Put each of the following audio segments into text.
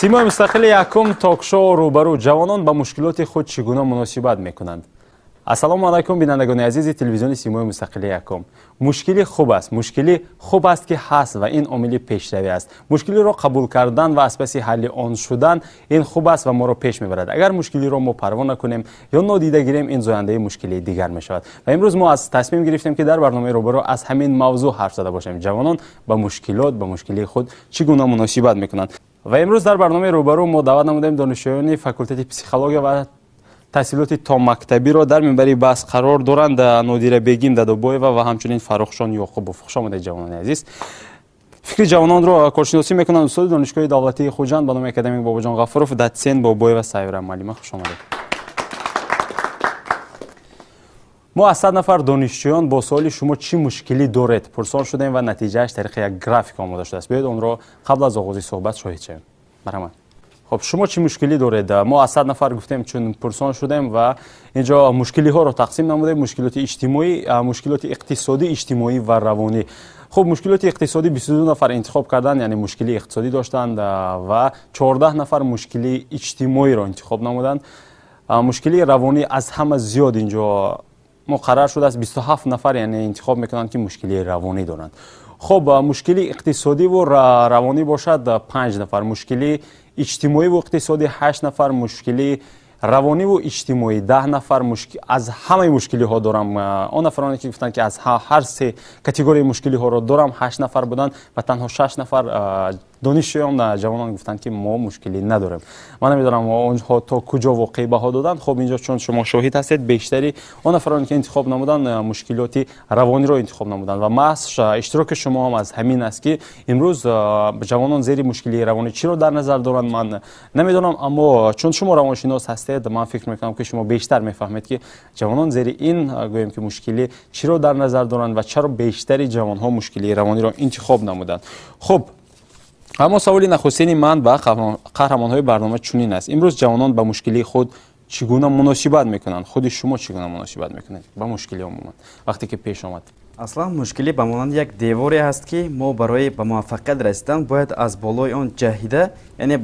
سیمای مستقل یکم تاک شو روبرو جوانان با مشکلات خود چگونه مناسبت میکنند. السلام علیکم بینندگان عزیز تلویزیون سیمای مستقل یکم. مشکلی خوب است که هست و این عامل پیشروی است. مشکلی را قبول کردن و از پس حل آن شدن این خوب است و ما را پیش میبرد. اگر مشکلی را ما پروا نکنیم یا نادیده گیریم این زاینده مشکلی دیگر میشود. و امروز ما از تصمیم گرفتیم که در برنامه روبرو از همین موضوع حرف زده باشیم. جوانان با مشکلی خود چگونه مناسبت میکنند. و امروز در برنامه روبرو ما دعوت نمودیم دانشجویان فاکولته پسیخولوژی و تحصیلات تا مکتبی را در منبر بحث قرار دارند. نادیره بیگم دادابویوا و همچنین فرخشان یعقوبوف. خوش آمدید جوانان عزیز. فکر جوانان را کارشناسی میکنند استاد دانشگاه دولتی خوجند به نام اکادمیک باباجان غفاروف داتسین بابویوا سایره معلم. خوش آمدید. ما از 100 نفر دانشجویان با سوال شما چی مشکلی دارید پرسان شدیم و نتیجهش طریق یک گرافیک آماده شده است. بیاید اون را قبل از آغاز صحبت شاهد شویم. مرحبا. خب شما چی مشکلی دارید؟ ما از 100 نفر گفتیم چون پرسان شدیم و اینجا مشکلی ها رو تقسیم نمودیم: مشکلات اجتماعی، مشکلات اقتصادی، اجتماعی و روانی. خب مشکلات اقتصادی 22 نفر انتخاب کردند، یعنی مشکلی اقتصادی داشتند و 14 نفر مشکلی اجتماعی را انتخاب نمودند. مشکلی روانی از همه زیاد اینجا مقرر شده است، 27 نفر یعنی انتخاب میکنند که مشکلی روانی دارند. خب مشکلی اقتصادی و روانی باشد 5 نفر، مشکلی اجتماعی و اقتصادی 8 نفر، مشکلی روانی و اجتماعی 10 نفر. از همه مشکلی ها دارم. آن نفرانی که گفتند که از هر سه کاتگوری مشکلی ها را دارم 8 نفر بودند و تنها 6 نفر دانشجویان جوانان گفتند که ما مشکلی نداریم. من نمیدونم اونها تا کجا واقعی بها دادند. خب اینجا چون شما شاهد هستید بیشتری آن نفرانی که انتخاب نمودند مشکلات روانی را انتخاب نمودند و محض اشتراک شما هم از همین است که امروز جوانان زیر مشکلی روانی چی را در نظر دارند من نمیدونم، اما چون شما روانشناس هستید من فکر میکنم که شما بیشتر میفهمید که جوانان زیر این گویم که مشکلی چی را در نظر دارند و چرا بیشتری جوان ها مشکلی روانی را انتخاب نمودند. خب اما سوالی نخستین من با قهرمان‌های برنامه چنین است: امروز جوانان با مشکلی خود چگونه مناسبت میکنند؟ خود شما چگونه مناسبت میکنید با مشکلی عموما وقتی که پیش آمد؟ اصلا مشکلی به مانند یک دیواری است که ما برای به موفقیت رسیدن باید از بالای آن جهیده، یعنی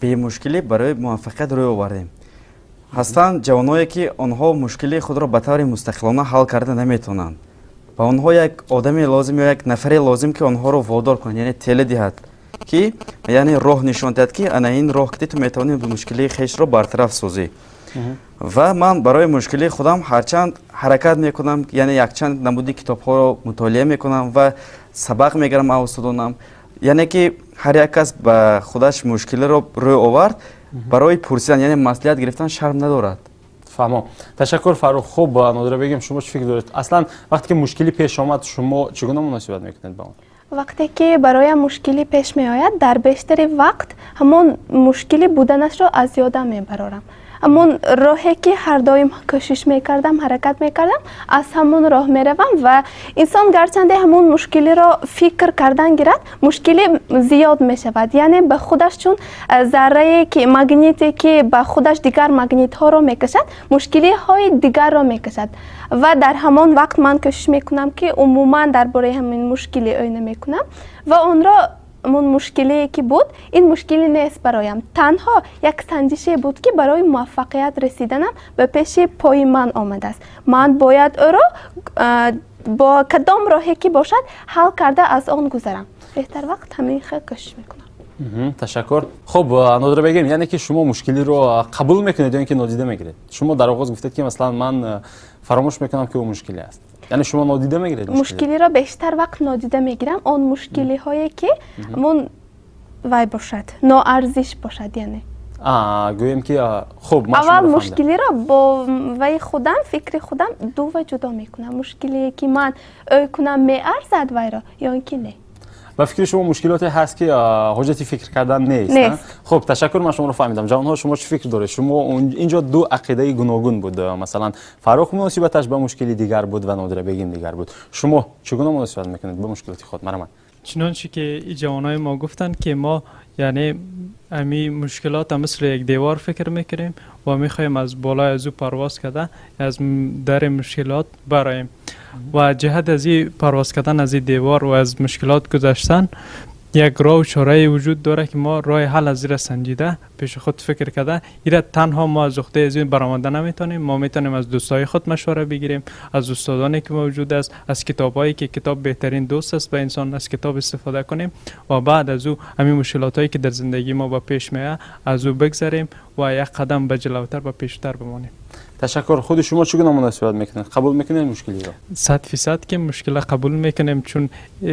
به مشکلی برای موفقیت روی آوردیم. هستند جوانایی که آنها مشکلی خود را به طور مستقلانه حل کرده نمیتونند. با آنها یک آدمی لازم یا یک نفری لازم که آنها رو وادار کنه، یعنی تله دهد که یعنی راه نشان دهد که انا این راه که تو میتونی به مشکلی خیش رو برطرف سازی. و من برای مشکلی خودم هرچند حرکت میکنم، یعنی یک چند نمودی کتاب ها رو مطالعه میکنم و سبق میگیرم از استادانم، یعنی که هر یک کس به خودش مشکلی رو روی آورد برای پرسیدن یعنی مصلحت گرفتن شرم ندارد. فهمم. تشکر فرخ. خوب نادره بگم شما چه فکر دارید؟ اصلا وقتی که مشکلی پیش آمد شما چگونه مناسبت میکنید با اون؟ وقتی که برای مشکلی پیش می آید در بیشتر وقت همون مشکلی بودنش را از یادم میبرم. همون راهی که هر دایم کوشش میکردم حرکت میکردم از همون راه میروم و انسان گرچنده همون مشکلی را فکر کردن گیرد مشکلی زیاد میشود، یعنی به خودش چون ذره که مگنیتی که به خودش دیگر مگنیت ها را میکشد مشکلی های دیگر را میکشد و در همان وقت من کوشش میکنم که عموما درباره همین مشکلی آینه میکنم و اون را همون مشکلی که بود این مشکلی نیست برایم، تنها یک سنجشی بود که برای موفقیت رسیدنم به پیش پای من آمده است. من باید او را با کدام راهی که باشد حل کرده از آن گذرم. بهتر وقت همین خیلی کوشش میکنم. تشکر. خب نادره بگیم یعنی که شما مشکلی رو قبول میکنید یا اینکه نادیده میگیرید؟ شما در آغاز گفتید که مثلا من فراموش میکنم که اون مشکلی است، یعنی شما نادیده میگیرید مشکلی را بیشتر وقت نادیده میگیرم، اون مشکلی هایی که همون وای باشد ناارزش باشد، یعنی گویم که خب اول مشکلی را با وای خودم فکر خودم دو و جدا میکنم، مشکلی که من کنم میارزد وای را یا اینکه نه. با فکر شما مشکلاتی هست که حجتی فکر کردن نیست. خب تشکر، من شما رو فهمیدم. جوان ها شما چه فکر دارید؟ شما اینجا دو عقیده گوناگون بود، مثلا فاروق مناسبتش با مشکلی دیگر بود و نادره بگیم دیگر بود. شما چگونه مناسبت میکنید با مشکلات خود؟ مرحبا. چنانچه که این جوانای ما گفتن که ما یعنی امی مشکلات مثل یک دیوار فکر میکنیم و میخوایم از بالای از او پرواز کرده از در مشکلات برایم و جهت از این پرواز کردن از این دیوار و از مشکلات گذشتن یک راه و چاره وجود داره که ما راه حل از زیر سنجیده پیش خود فکر کرده ایره تنها ما از عهده از این برآمده نمیتونیم. ما میتونیم از دوستای خود مشوره بگیریم، از استادانی که موجود است، از کتابایی که کتاب بهترین دوست است به انسان، از کتاب استفاده کنیم و بعد از او همین مشکلاتایی که در زندگی ما به پیش میاد از او بگذریم و یک قدم به جلوتر و پیشتر بمانیم. تشکر. خود شما چگونه مناسبت میکنید؟ قبول میکنید مشکلی رو؟ 100% که مشکل قبول میکنیم، چون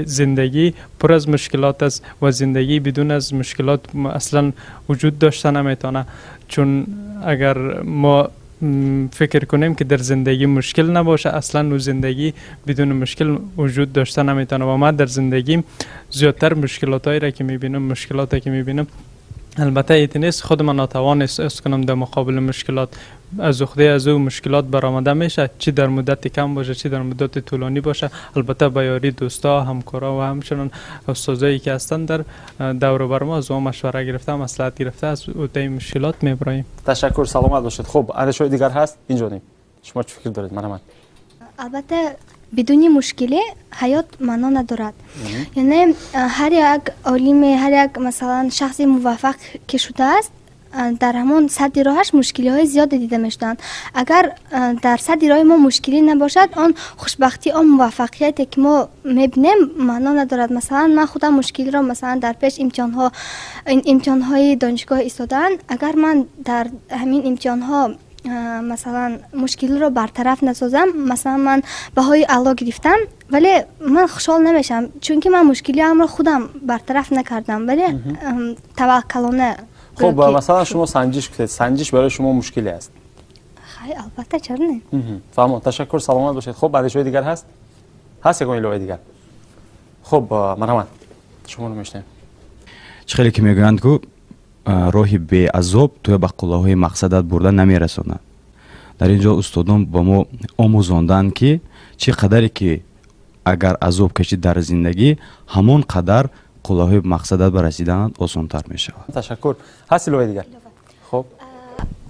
زندگی پر از مشکلات است و زندگی بدون از مشکلات اصلا وجود داشته نمیتونه. چون اگر ما فکر کنیم که در زندگی مشکل نباشه، اصلا و زندگی بدون مشکل وجود داشته نمیتونه. و ما در زندگی زیادتر مشکلاتایی را که میبینم، مشکلاتی که میبینم، البته ایت نیست خود من ناتوان احساس کنم در مقابل مشکلات. از عهده از او مشکلات برآمده میشه، چی در مدت کم باشه چی در مدت طولانی باشه. البته با یاری دوستا، همکارا و همچنان استادایی که هستن در دور و بر ما از اون مشوره گرفته، مصلحت گرفته از عهده مشکلات میبریم. تشکر. سلامت باشید. خب اندیشه دیگر هست اینجا نیم. شما چه فکر دارید؟ مرحمت. البته بدون مشکلی حیات معنا ندارد. یعنی هر یک عالم، هر یک مثلا شخص موفق که شده است در همون صد راهش مشکلی های زیاد دیده میشدند. اگر در صد راه ما مشکلی نباشد، آن خوشبختی، آن موفقیتی که ما میبینیم معنا ندارد. مثلا من خودم مشکلی را مثلا در پیش امتحان های دانشگاه ایستادن، اگر من در همین امتحان ها مثلا مشکل رو برطرف نسازم، مثلا من بهای اعلا گرفتم ولی من خوشحال نمیشم، چون که من مشکلی هم رو خودم برطرف نکردم ولی توکلانه. خب مثلا شما سنجش کنید، سنجش برای شما مشکلی است؟ خیلی البته چرا نه. فهمم. تشکر. سلامت باشید. خب اندیشه دیگر هست؟ هست یک ایلوه دیگر؟ خب مرحمت. شما رو میشنیم. خیلی که میگویند که راهی به عذاب توی به قله‌های مقصدت برده نمیرساند. در اینجا استادان با ما آموزاندن که چقدری که اگر عذاب کشید در زندگی، همون قدر قله‌های مقصدت برسیدن آسان‌تر میشه. تشکر. هست ایلوه دیگر؟ خب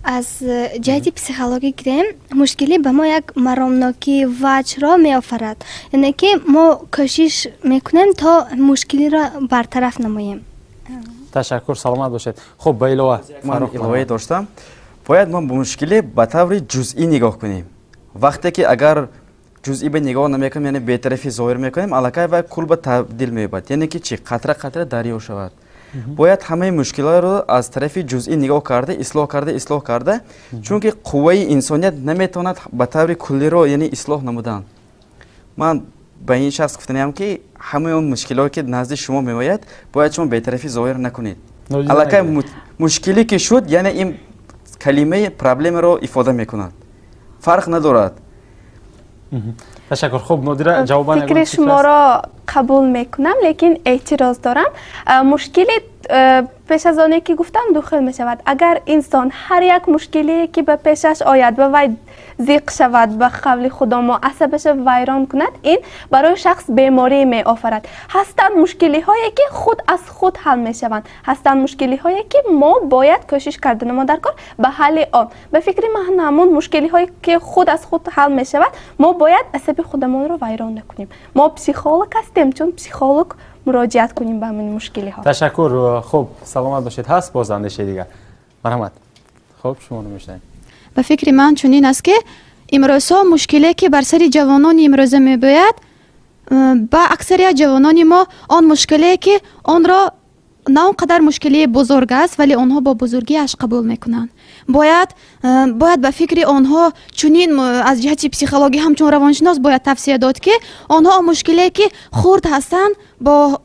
از جهت پسیخولوژی گریم مشکلی به ما یک مرامناکی وجه را می آفرد، یعنی که ما کوشش میکنیم تا مشکلی را برطرف نماییم. تشکر. سلامت باشید. خب با ایلوه من ایلوه داشتم. باید ما به مشکلی به طور جزئی نگاه کنیم. وقتی که اگر جزئی به نگاه نمیکنیم، یعنی به طرفی ظاهر میکنیم، علاقه و کل به تبدیل میبود، یعنی که چی قطره قطره دریا شود. باید همه مشکلات رو از طرف جزئی نگاه کرده، اصلاح کرده، چون که قوه انسانیت نمیتواند به طور کلی رو یعنی اصلاح نمودن. من به این شخص گفتم که همه اون مشکلاتی که نزد شما میآید باید شما به طرفی ظاهر نکنید. علاقه مشکلی که شد یعنی این کلمه پرابلم رو ifade میکند، فرق ندارد. تشکر. خب نادره جوابا فکر شما را قبول میکنم، لیکن اعتراض دارم. مشکلی پیش از آنی که گفتم داخل می شود. اگر انسان هر یک مشکلی که به پیشش آید و وی ضیق شود، به قول خدا ما عصبش ویران کند، این برای شخص بیماری می آفرد. هستند مشکلی هایی که خود از خود حل می شوند، هستند مشکلی هایی که ما باید کوشش کردن ما در کار به حل آن. به فکر من همون مشکلی هایی که خود از خود حل می شود، ما باید عصب خودمون رو ویران نکنیم. ما پسیخولوگ هستیم، چون پسیخولوگ مراجعت کنیم به همین مشکلی ها. تشکر. خب سلامت باشید. هست باز اندیشه دیگر؟ مرحمت. خب شما رو میشنیم. به فکر من چنین است که امروزها مشکلی که بر سر جوانان امروزه میباید، با اکثریت جوانان ما آن مشکلی که آن را نه اونقدر مشکلی بزرگ است ولی آنها با بزرگیش قبول میکنند. باید به فکر آنها چنین از جهت پسیخولوژی همچون روانشناس باید توصیه داد که آنها مشکلی که خرد هستند با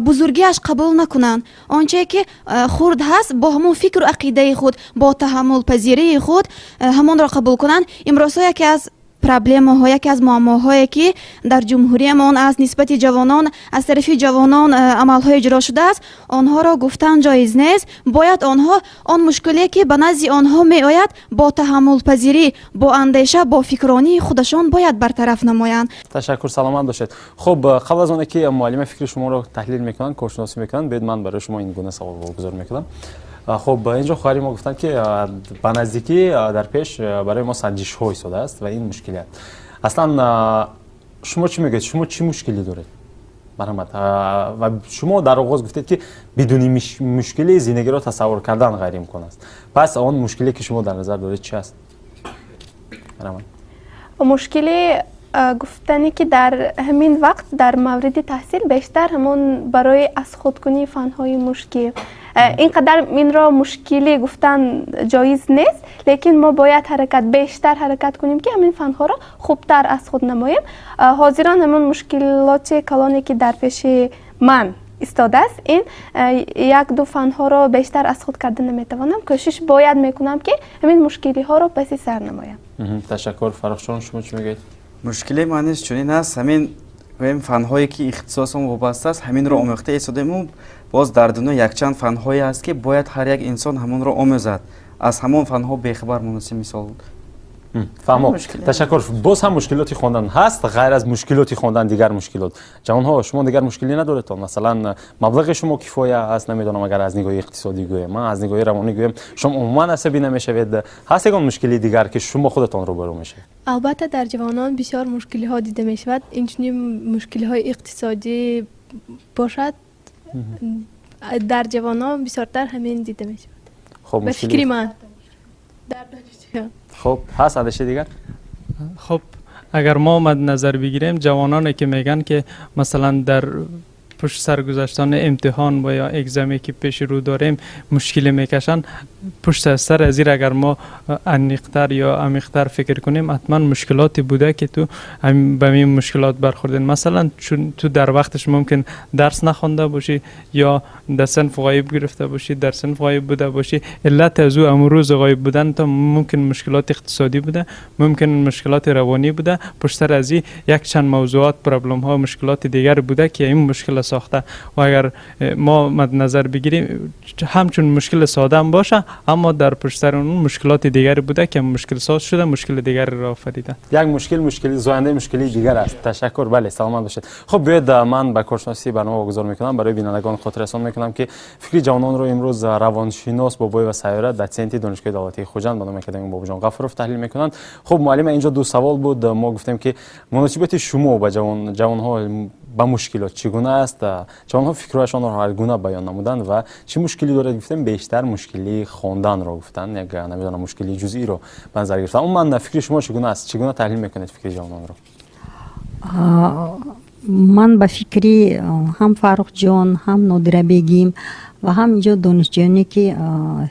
بزرگیش قبول نکنند. آنچه که خرد هست با همون فکر و عقیده خود، با تحمل پذیری خود همون را قبول کنند. امروز یکی از پرابلم ها، یکی از معماهایی که در جمهوری ما از نسبت جوانان از طرف جوانان عمل های اجرا شده است، آنها را گفتن جایز نیست. باید آنها آن مشکلی که به نزد آنها می آید با تحمل پذیری، با اندیشه، با فکرانی خودشان باید برطرف نمایند. تشکر. سلامت باشید. خب قبل از اون که معلم فکر شما رو تحلیل میکنن، کارشناسی میکنن، بعد من برای شما این گونه سوال واگذار میکنم. خب اینجا خواهری ما گفتن که به نزدیکی در پیش برای ما سنجش های ایستاده است و این مشکلیت. اصلا شما چی میگید؟ شما چی مشکلی دارید؟ марҳамат. Ва шумо дар оғоз гуфтед ки бидуни мушкилӣ зиндагиро тасаввур кардан ғайриимкон аст. Пас он мушкиле ки шумо дар назар доред чи аст? Марҳамат. мушкили гуфтане ки дар ҳамин вақт дар мавриди таҳсил бештар ҳамон барои аз худкунии фанҳои мушкил ин қадар инро мушкилӣ гуфтан ҷоиз нест, лекин мо бояд бештар ҳаракат кунем ки ҳамин фанҳоро хубтар аз худ намоем. ҳозирон ҳамон мушкилоти калоне ки дар пеши ман истодааст, ин як-ду фанҳоро бештар аз худ карда наметавонам. кӯшиш бояд мекунам ки ҳамин мушкилиҳоро паси сар намоям. Ташаккур. Фарохшон, шумо чӣ мегӯед? мушкиле маниш чунин аст, ҳамин фанҳое ки ихтисосон вобаста аст, ҳаминро омӯхта истодему. боз дар дунё якчанд фанҳое аст ки бояд ҳар як инсон ҳамонро омӯзад. аз ҳамон фанҳо бехабар монуси мисол фаҳмо. Ташаккур. боз ҳам мушкилоти хондан ҳаст, ғайр аз мушкилоти хондан дигар мушкилот. ҷавонҳо, шумо дигар мушкилӣ надоредтон? Масалан, маблағи шумо кифоя аст, намедонам агар аз нигоҳи иқтисодӣ гӯем, аз нигоҳи равонӣ гӯем, шумо умуман асабӣ намешавед. ҳаст ягон мушкили дигар ки шумо худатон рӯбарӯ мешавед? албатта дар ҷавонон бисёр мушкилиҳо дида мешавад. инчунин мушкилиҳои иқтисодӣ бошад, дар ҷавонон бисёртар ҳамин дида мешавад. Хоб, ба фикри ман. дар донишҷӯён. хоб, ҳаст адаши дигар? خب اگر ما مد نظر بگیریم جوانانی که میگن که مثلا در پشت سرگذشتن امتحان و یا اگزمی که پیش رو داریم مشکل میکشن، پشت سر از زیر اگر ما انیقتر یا عمیقتر فکر کنیم حتما مشکلاتی بوده که تو به این مشکلات برخوردین. مثلا چون تو در وقتش ممکن درس نخونده باشی یا در صنف غایب گرفته باشی، در صنف غایب بوده باشی. علت از او امروز غایب بودن تو ممکن مشکلات اقتصادی بوده، ممکن مشکلات روانی بوده. پشت سر از این یک چند موضوعات، پرابلم ها، مشکلات دیگر بوده که این مشکل ساخته. و اگر ما مد نظر بگیریم همچون مشکل ساده هم باشه، اما در پشت سر اون مشکلات دیگری بوده که مشکل ساز شده، مشکل دیگری را آفریده. یک مشکل زاینده مشکلی دیگر است. تشکر. بله، سلامت باشید. خب بیاید من به کارشناسی برنامه واگذار میکنم. برای بینندگان خاطر رسان میکنم که فکری جوانان رو امروز روانشناس بابای و سیاره دوچنت دانشگاه دولتی خوجند به نام اکادمی باباجان غفورов تحلیل میکنند. خب معلم، اینجا دو سوال بود. ما گفتیم که مناسبت شما با جوانها با مشکلات چگونه است؟ جوانها فکرهایشان را هر گونه بیان نمودند و چه مشکلی دارد؟ گفتم بیشتر مشکلی خواندن را گفتند، یک نمیدونم مشکلی جزئی رو به نظر گرفتند. اما من فکر شما چگونه است؟ چگونه تحلیل میکنید فکر جوانان رو؟ من به فکری هم فاروق جان، هم نادره بیگیم و هم اینجا دانشجویانی که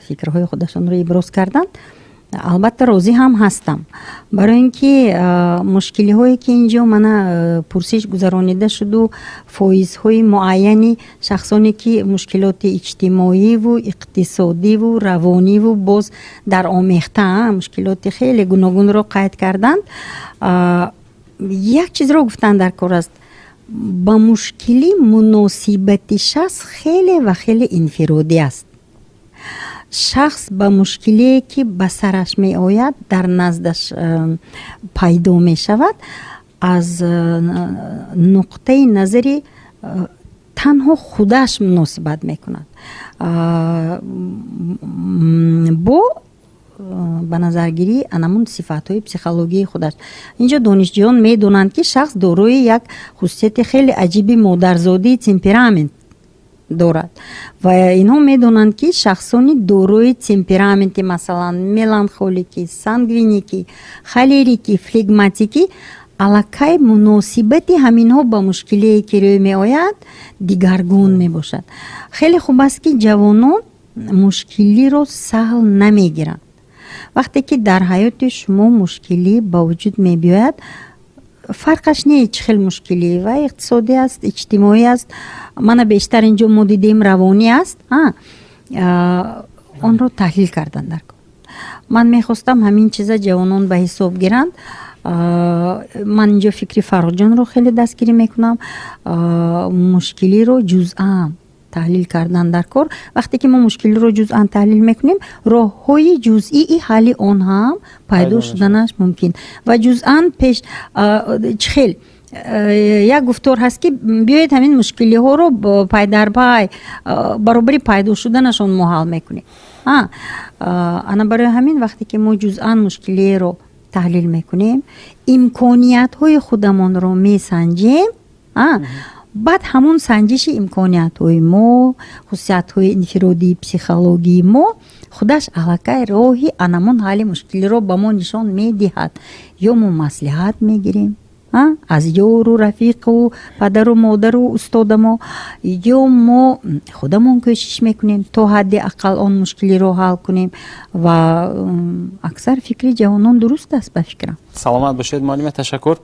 فکرهای خودشان رو ابراز کردند البته راضی هم هستم، برای اینکه مشکلی هایی که اینجا من پرسش گذرانیده شد و فایزهای معینی شخصانی که مشکلات اجتماعی و اقتصادی و روانی و باز در آمیخته مشکلات خیلی گوناگون را قید کردند. یک چیز را گفتن در کار است، با مشکلی مناسبت شخص خیلی و خیلی انفرادی است. شخص با مشکلی که به سرش می آید در نزدش پیدا می شود از نقطه نظری تنها خودش مناسبت می کند. با به نظرگیری انمون صفات‌های پسیکولوژی خودش. اینجا دانشجویان می دونند که شخص دارای یک خصوصیت خیلی عجیبی مادرزادی تمپرامنت دارد و اینها میدونند که شخصانی دارای تمپرامنت مثلا ملانخولیکی، سانگوینیکی، خالیریکی، فلگماتیکی علاقه مناسبت همینها با مشکلی که روی می آید دیگرگون می باشد. خیلی خوب است که جوانان مشکلی رو سهل نمی گیرند. وقتی که در حیات شما مشکلی با وجود می بیاید فرقش نیست چه خیلی مشکلی و اقتصادی است، اجتماعی است، من بیشتر اینجا ما دیدیم روانی است، آن رو تحلیل کردن در کار. من میخواستم همین چیزا جوانان به حساب گیرند. من اینجا فکری فاروق جان رو خیلی دستگیری میکنم، مشکلی رو جزئی تحلیل کردن در کار. وقتی که ما مشکلی رو جزئی تحلیل میکنیم راههای جزئی حل آن هم پیدا شدنش ممکن و جزئی پیش خیلی یک گفتار هست که بیایید همین مشکلی ها رو پای در پای برابری پیدا شدنشون ما حل میکنیم. انا برای همین وقتی که ما جزئی مشکلی رو تحلیل میکنیم امکانیت های خودمان رو میسنجیم بعد همون سنجش امکانیت های ما، خصوصیت های انفرادی پسیخولوژی ما خودش علاقه راهی انمون حل مشکلی رو به ما نشان میدهد. یا ما مصلحت میگیریم از یار و رفیق و پدر و مادر و استاد ما، یا ما خودمون کوشش میکنیم تا حد اقل آن مشکلی رو حل کنیم و اکثر فکر جوانان درست است به فکرم. سلامت باشید معلم. تشکر.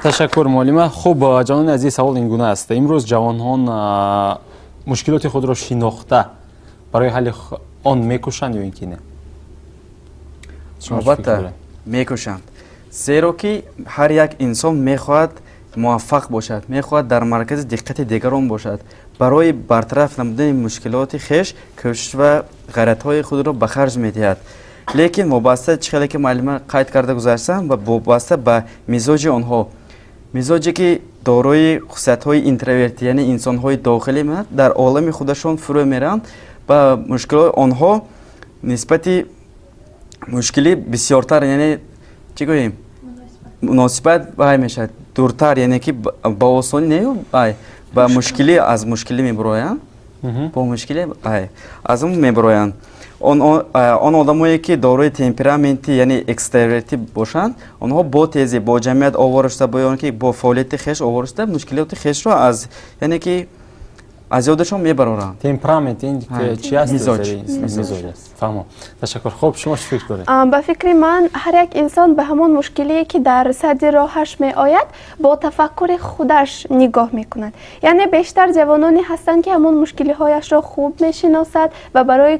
تشکر معلم. خب جوانان عزیز، سوال این گونه است: امروز جوانان مشکلات خود را شناخته برای حل آن میکوشند یا اینکه نه؟ البته میکوشند، زیرا که هر یک انسان میخواهد موفق باشد، میخواهد در مرکز دقت دیگران باشد، برای برطرف نمودن مشکلات خویش کوشش و غیرت‌های خود را به خرج میدهد. لیکن وابسته چقدر که معلم قید کرده گذاشتم و وابسته به مزاج آنها، مزاجی که دارای خصوصیت‌های اینتروورتی یعنی انسان‌های داخلی میاد در عالم خودشان فرو میرند و مشکلات آنها نسبت مشکلی بسیارتر، یعنی چی گوییم مناسبت بای میشه دورتر، یعنی که با آسانی نه با مشکلی از مشکلی میبراین، با مشکلی از اون میبراین. آن آدمایی که دارای تمپرامنتی یعنی اکستروورتی باشند، آنها با تیزی با جمعیت آوارشته باید که با فعالیت خیش آوارشته مشکلات خیش را از یعنی که از یادشون میبرن. تمپرامنت این که چی است؟ مزاج. مزاج است. فهمم. تشکر. خب شما چی فکر دارید؟ به فکر من هر یک انسان به همون مشکلی که در صدر راهش می آید با تفکر خودش نگاه می کند. یعنی بیشتر جوانانی هستند که همون مشکلی هایش را خوب می شناسند و برای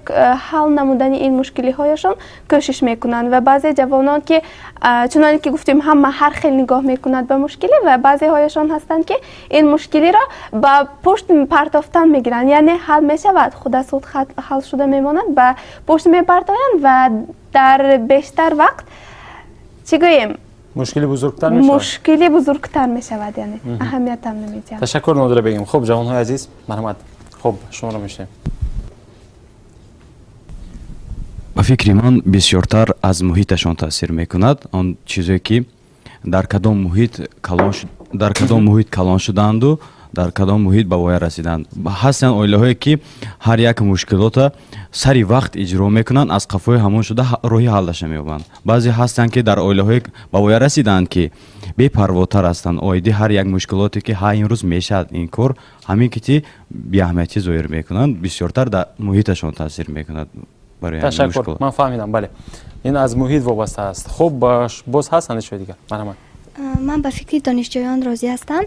حل نمودن این مشکلی هایشان کوشش می کنند و بعضی جوانان که چنانکه که گفتیم همه هر خیل نگاه می کنند به مشکلی و بعضی هایشان هستند که این مشکلی را با پشت پرتافتن میگیرن، یعنی حل می شود خود از خود حل شده میماند و پشت میپرتاین و در بیشتر وقت چی گوییم مشکلی بزرگتر میشه. مشکلی بزرگتر میشود، یعنی اهمیت هم نمیدهد. تشکر نادره بگیم. خب جوانهای عزیز مرحمت. خب شما رو میشنیم. با فکر من بسیارتر از محیطشان تاثیر میکند. آن چیزی که در کدام محیط کلان شدند و در کدام محیط به وای رسیدند. هستند اویلهایی که هر یک مشکلات سری وقت اجرا میکنند، از قفای همون شده روحی حلش مییابند. بعضی هستند که در اویلهایی به وای رسیدند که بی پرواتر هستند، اویدی هر یک مشکلاتی که ها این روز میشد این کار همین که بی اهمیتی ظاهر میکنند بسیارتر در محیطشان تاثیر میکند. تشکر. من فهمیدم. بله این از محیط وابسته است. خب باز هستند چه دیگر؟ من به فکر دانشجویان راضی هستم.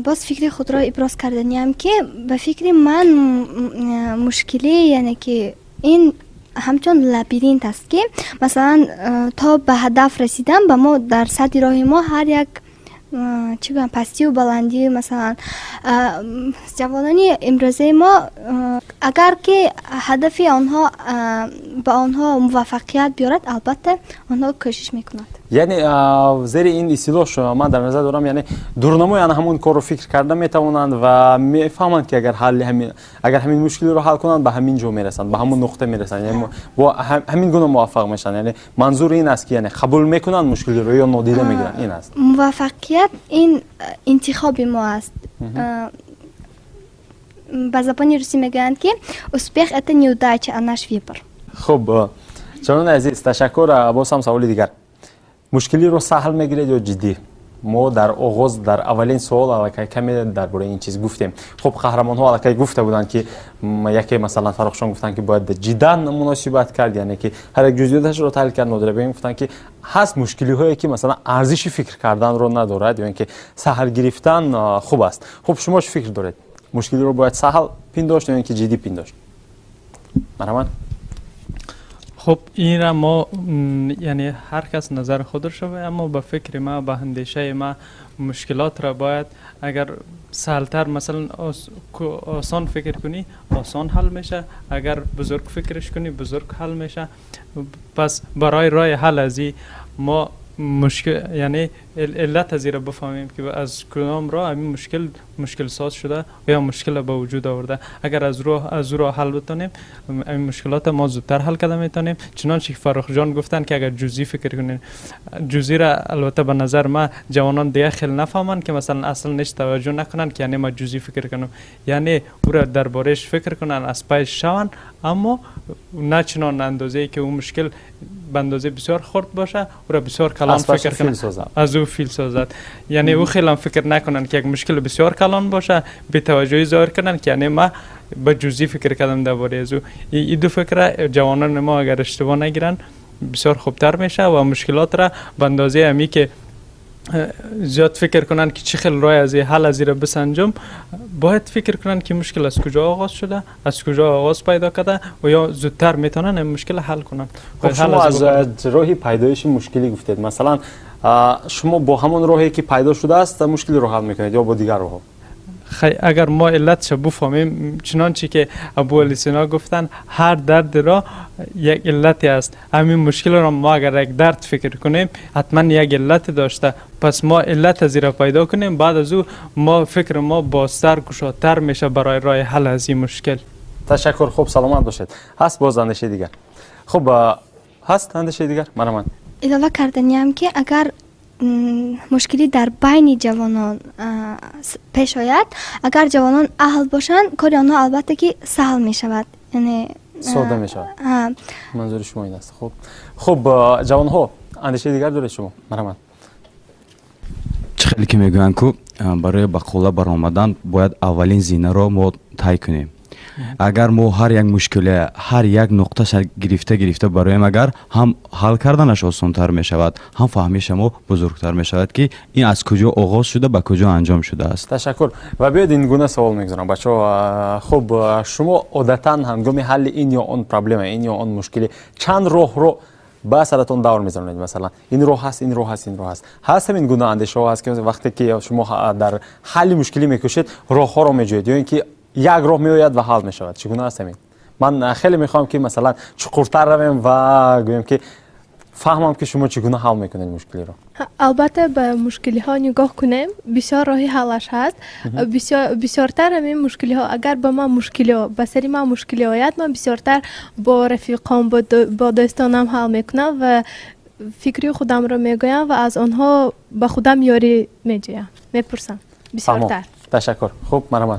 باز فکر خود را ابراز کردنیم که به فکر من مشکلی یعنی که این همچون لابیرینت است که مثلا تا به هدف رسیدن به ما در صد راه ما هر یک چی بگم پستی و بلندی، مثلا جوانانی امروزه ما اگر که هدف آنها به آنها موفقیت بیارد البته آنها کوشش میکنند. یعنی زیر این اصطلاح شما من در نظر دارم، یعنی دورنمای همون کار رو فکر کرده میتوانند و میفهمند که اگر همین مشکلی رو حل کنند به همین جا میرسند، به همون نقطه میرسند، یعنی با همین گونه موفق میشن. یعنی منظور این است که یعنی قبول میکنند مشکلی رو یا نادیده میگیرن. این است موفقیت این انتخاب ما است. به زبان روسی میگویند که успех это неудача, а наш выбор. خب جناب عزیز تشکر. باز هم سوال دیگر: مشکلی رو سهل میگیرید یا جدی؟ ما در آغاز در اولین سوال الکی کمی درباره این چیز گفتیم. خب قهرمان ها الکی گفته بودن که یکی مثلا فراخشان گفتن که باید جدا مناسبت کرد، یعنی که هر یک جزئیاتش رو تحلیل کرد. نادره بگیم گفتن که هست مشکلی هایی که مثلا ارزش فکر کردن رو ندارد یا اینکه سهل گرفتن خوب است. خب شما چه فکر دارید؟ مشکلی رو باید سهل پنداشت یا اینکه جدی پنداشت؟ مرحبا. خب این را ما یعنی هر کس نظر خود رو شوه، اما به فکر ما به اندیشه ما مشکلات را باید اگر سهلتر مثلا آسان فکر کنی آسان حل میشه، اگر بزرگ فکرش کنی بزرگ حل میشه. پس برای راه حل از ما مشکل یعنی علت از را بفهمیم که از کدام راه همین مشکل ساز شده و یا مشکل به وجود آورده. اگر از راه حل بتونیم این مشکلات ما زودتر حل کرده میتونیم. چنانچه که فرخ جان گفتن که اگر جزئی فکر کنین، جزئی را البته به نظر ما جوانان دیگه خیلی نفهمن که مثلا اصلا نش توجه نکنن که یعنی ما جزئی فکر کنم، یعنی او را دربارش فکر کنن، از پایش شون، اما نه چنان اندازه‌ای که اون مشکل به اندازه بسیار خرد باشه او را بسیار کلان فکر کنن، از او فیل سازد. یعنی او خیلی فکر نکنن که یک مشکل بسیار کلان باشه، به توجهی ظاهر کنن که یعنی ما به جزئی فکر کردم درباره از او. این دو فکر جوانان ما اگر اشتباه نگیرن بسیار خوبتر میشه و مشکلات را به اندازه امی که زیاد فکر کنن که چه خیلی راه از حل از را بسنجم، باید فکر کنن که مشکل از کجا آغاز شده، از کجا آغاز پیدا کرده و یا زودتر میتونن این مشکل حل کنن. خب شما از راهی پیدایش مشکلی گفتید، مثلا شما با همون راهی که پیدا شده است مشکلی رو حل میکنید یا با دیگر راه؟ اگر ما علتش بفهمیم، چنانچه که ابو علی سینا گفتن هر درد را یک علتی است. همین مشکل را ما اگر یک درد فکر کنیم حتما یک علت داشته، پس ما علت از را پیدا کنیم، بعد از او ما فکر ما بازتر گشادتر میشه برای راه حل از این مشکل. تشکر. خوب سلامت باشید. هست باز اندیشه دیگر؟ خب هست اندیشه دیگر؟ من اضافه کردنیم که اگر مشکلی در بین جوانان پیش آید، اگر جوانان اهل باشند کار آنها البته که سهل می شود، یعنی ساده می شود. منظور شما این است. خب جوان ها اندیشه دیگر دارید شما؟ من خیلی که میگویند که برای به قله برآمدن باید اولین زینه را ما طی کنیم. اگر ما هر یک مشکل هر یک نقطه گرفته برایم، اگر هم حل کردنش آسان‌تر می شود، هم فهمیش ما بزرگتر می شود که این از کجا آغاز شده به کجا انجام شده است. تشکر. و بیاید این گونه سوال میگذارم بچه‌ها. خب شما عادتاً هنگام حل این یا اون پرابلم، این یا اون مشکلی چند راه رو با سرتون دور میزنید؟ مثلا این راه هست، این راه هست، این راه هست. هست همین گونه اندیشه ها هست که وقتی که شما در حل مشکلی میکشید راه ها رو میجوید یا اینکه یک راه میآید و حل میشود؟ چگونه است همین؟ من خیلی میخوام که مثلا چقورتر رویم و گویم که فهمم که شما چگونه حل میکنید مشکلی رو. البته به مشکلی ها نگاه کنیم، بسیار راهی حلش هست. بسیارتر همین مشکلی ها اگر به ما مشکلی ها به سری ما مشکلی آید، من بسیارتر با رفیقام با دوستانم حل میکنم و فکری خودم رو میگویم و از آنها به خودم یاری میجویم، میپرسم بسیارتر. تشکر. خوب مرحبا.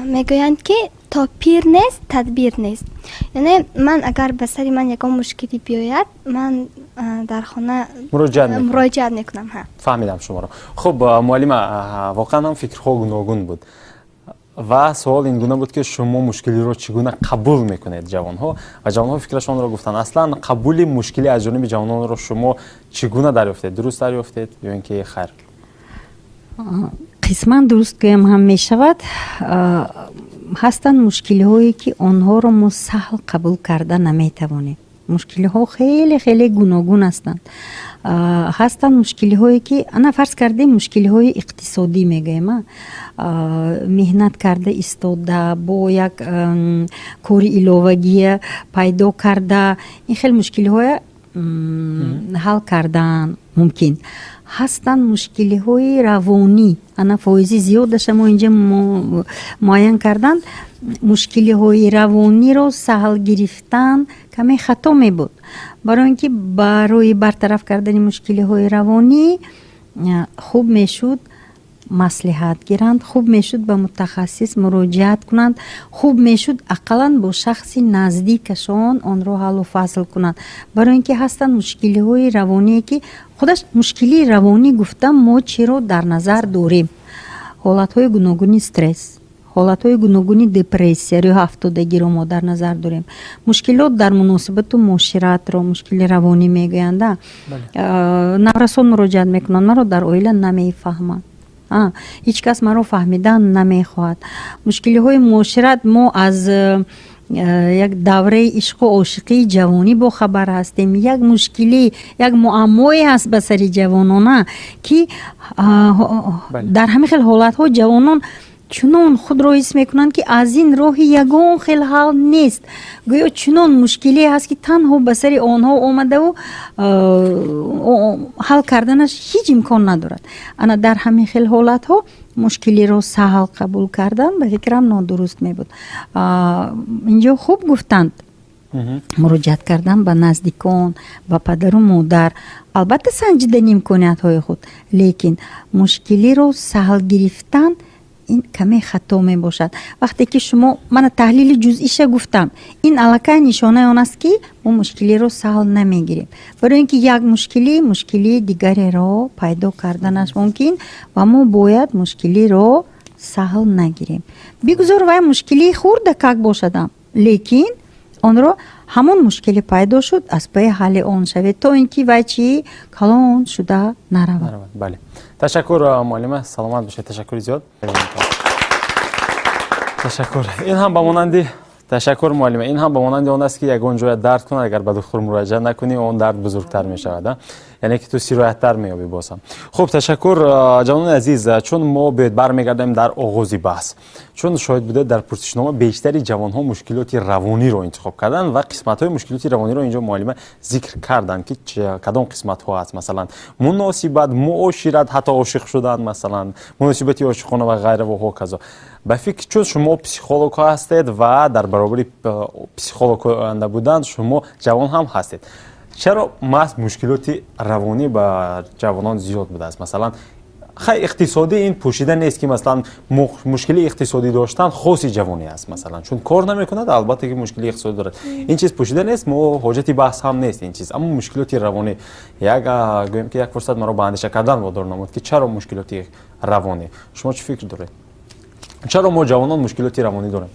میگویند که تا پیر نیست تدبیر نیست. یعنی من اگر به سری من یکم مشکلی بیاید، من در خانه مراجعت میکنم. فهمیدم شما رو. خب معلم، واقعا هم فکرها گوناگون بود و سوال این گونه بود که شما مشکلی رو چگونه قبول میکنید جوانها و جوانها فکرشان رو گفتن. اصلا قبول مشکلی از جانب جوانان رو شما چگونه دریافتید؟ درست دریافتید یا اینکه خیر؟ قسماً درست گویم هم می شود. هستند مشکلی هایی که آنها را ما سهل قبول کرده نمی توانیم. مشکلی ها خیلی خیلی گوناگون هستند. هستند مشکلی هایی که انا فرض کردیم مشکلی های اقتصادی میگویم، مهنت کرده ایستاده با یک کار علاوگی پیدا کرده، این خیلی مشکلی های حل کردن ممکن. هستند مشکلی های روانی، انا فایزی زیاد شما اینجا معین کردن. مشکلی های روانی رو سهل گرفتن کمی خطا می بود. برای اینکه برای برطرف کردن مشکلی های روانی خوب می شد مصلحت گیرند، خوب می شد به متخصص مراجعت کنند، خوب می شد اقلا با شخص نزدیکشان آن را حل و فصل کنند. برای اینکه هستند مشکلی های روانی که خودش مشکلی روانی گفتم ما چرا در نظر داریم؟ حالت های گوناگون استرس، حالت های گوناگون دپرسیا یا افتادگی رو ما در نظر داریم. مشکلات در مناسبت و معاشرت رو مشکل روانی میگویند. نورسان مراجعت میکنند، مرا در عائله نمیفهمند، هیچ کس مرا فهمیدن نمیخواهد. مشکلی های معاشرت، ما از یک دوره عشق و عاشقی جوانی با خبر هستیم. یک مشکلی، یک معمایی هست به سر جوانان که در همین خیلی حالت ها جوانان чунон худро ҳис мекунанд ки аз ин роҳи ягон хел ҳал нест. гӯё чунон мушкиле ҳаст ки танҳо ба сари онҳо омадаву ҳал карданаш ҳеҷ имкон надорад. ана дар ҳамин хел ҳолатҳо мушкилиро саҳл қабул кардан ба фикрам нодуруст мебуд. инҷо хуб гуфтанд муроҷиат кардан ба наздикон, ба падару модар, албатта санҷидани имкониятҳои худ, лекин мушкилиро саҳл гирифтан ин каме хато мебошад. вақте ки шумо мана таҳлили ҷузъиша гуфтам, ин аллакай нишонаи он аст ки мо мушкилиро саҳл намегирем. барои ин ки як мушкили дигареро пайдо карданаш мумкин ва мо бояд мушкилиро саҳл нагирем. бигузор вай мушкили хурдакак бошадам, лекин онро ҳамон мушкиле пайдо шуд аз паи ҳалли он шавед, то ин ки вай чи калон шуда наравад. бале, ташаккур муаллима, саломат бошед. Ташаккури зиёд. ташаккур. ин ҳам ба монанди ташаккур муаллима. ин ҳам ба монанди он аст ки ягон ҷоя дард кунад, агар ба духтур муроҷиат накунӣ, он дард бузургтар мешавад. яъне ки ту сирояттар меёбӣ бозам. хуб, ташаккур ҷавонони азиз. чун мо бояд бармегардем дар оғози баҳс. чун шоҳид будед дар пурсишнома бештари ҷавонҳо мушкилоти равониро интихоб кардан ва қисматҳои мушкилоти равониро инҷо муаллима зикр кардан ки кадом қисматҳо аст. масалан муносибат, муошират, ҳатто ошиқ шудан, масалан муносибати ошиқона ва ғайра ва ҳоказо. ба фикр чун шумо психологҳо ҳастед ва дар баробари психологанда будан шумо ҷавон ҳам ҳастед, чаро маҳз мушкилоти равонӣ ба ҷавонон зиёд будааст? масалан хай иқтисодӣ ин пӯшида нест ки масалан мушкили иқтисодӣ доштан хоси ҷавонӣ аст. масалан чун кор намекунад, албатта ки мушкили иқтисодӣ дорад. ин чиз пӯшида нест, мо ҳоҷати баҳс ҳам нест ин чиз. аммо мушкилоти равонӣ гӯем ки як фурсат маро ба андеша кардан водор намуд ки чаро мушкилоти равонӣ. шумо чӣ фикр доред? чаро мо ҷавонон мушкилоти равонӣ дорем?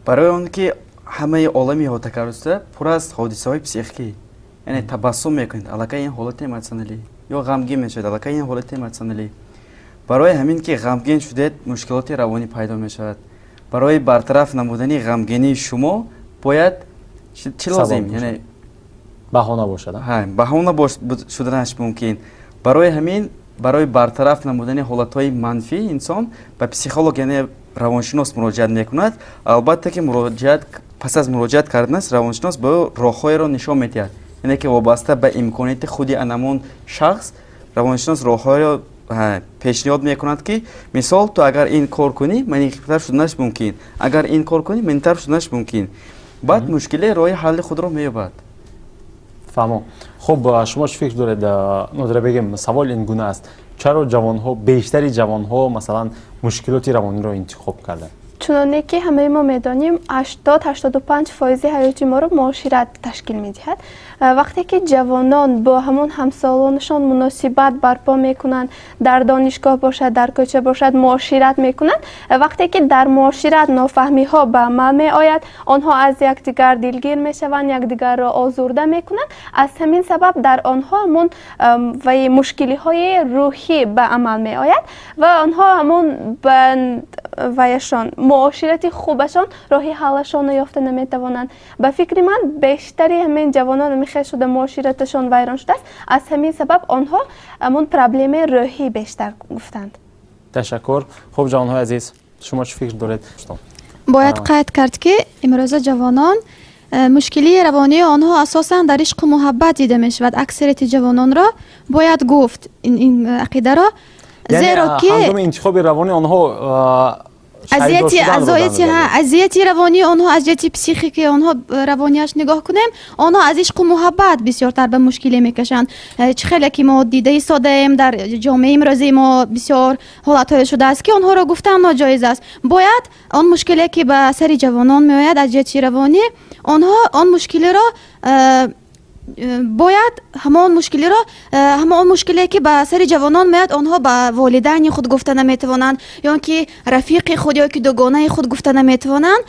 барои он ки ҳамаи олами ҳотакаруста пур аз ҳодисаҳои психикӣ, яъне табассум мекунед, аллакай ин ҳолати эмоционалӣ, ё ғамгин мешавед, аллакай ин ҳолати эмоционалӣ. барои ҳамин ки ғамгин шудед, мушкилоти равонӣ пайдо мешавад. барои бартараф намудани ғамгинии шумо бояд чӣ лозим? яъне баҳона бошад. баҳона шуданаш мумкин. барои ҳамин барои бартараф намудани ҳолатҳои манфии инсон ба психолог, яъне равоншинос муроҷиат мекунад. албатта ки пас аз муроҷиат карданаш равоншинос ба роҳҳоеро нишон медиҳад, яъне ки вобаста ба имконияти худи анамон шахс равоншинос роҳҳоеро пешниҳод мекунад ки мисол ту агар ин кор кунӣ манитар шуданаш мумкин, агар ин кор кунӣ манитар шуданаш мумкин. баъд мушкиле роҳи ҳалли худро меёбад. фаҳмо. хуб, шумо чӣ фикр доред? нодира бегем, савол ин гуна аст. чаро ҷавонҳо, бештари ҷавонҳо масалан мушкилоти равониро интихоб карданд? чуноне ки ҳамаи мо медонем 80-85% ҳаёти моро муошират ташкил медиҳад. вақте ки ҷавонон бо ҳамон ҳамсолонашон муносибат барпо мекунанд, дар донишгоҳ бошад, дар кӯча бошад, муошират мекунанд, вақте ки дар муошират нофаҳмиҳо ба амал меояд, онҳо аз якдигар дилгир мешаванд, якдигарро озурда мекунанд. аз ҳамин сабаб дар онҳо ҳамон мушкилиҳои рӯҳӣ ба амал меояд ва онҳо ҳамон ваяшон муоширати хубашон роҳи ҳаллашонро ёфта наметавонанд. ба фикри ман бештари ҳамин ҷавонон михел шуда муошираташон вайрон шудааст. аз ҳамин сабаб онҳо ҳамон проблемаи рӯҳӣ бештар гуфтанд. ташаккур. хуб, ҷавонҳои азиз, шумо чӣ фикр доред? бояд қайд кард ки имрӯза ҷавонон мушкилии равонии онҳо асосан дар ишқу муҳаббат дида мешавад. аксарияти ҷавононро бояд гуфт ин ақидаро, зеро ки ҳангоми интихоби равонӣ онҳо азияти равонии онҳо, азияти психикии онҳо равониаш нигоҳ кунем, онҳо аз ишқу муҳаббат бисёртар ба мушкиле мекашанд. чӣ хеле ки мо дида истодаем дар ҷомеаи имрӯзаи мо бисёр ҳолатҳое шудааст ки онҳоро гуфтан ноҷоиз аст. бояд он мушкиле ки ба сари ҷавонон меояд аз ҷиҳати равонӣ, онҳо он мушкилеро бояд ҳамон мушкиле ки ба сари ҷавонон меояд, онҳо ба волидайни худ гуфта наметавонанд, ё ки рафиқи худ ё ки дугонаи худ гуфта наметавонанд.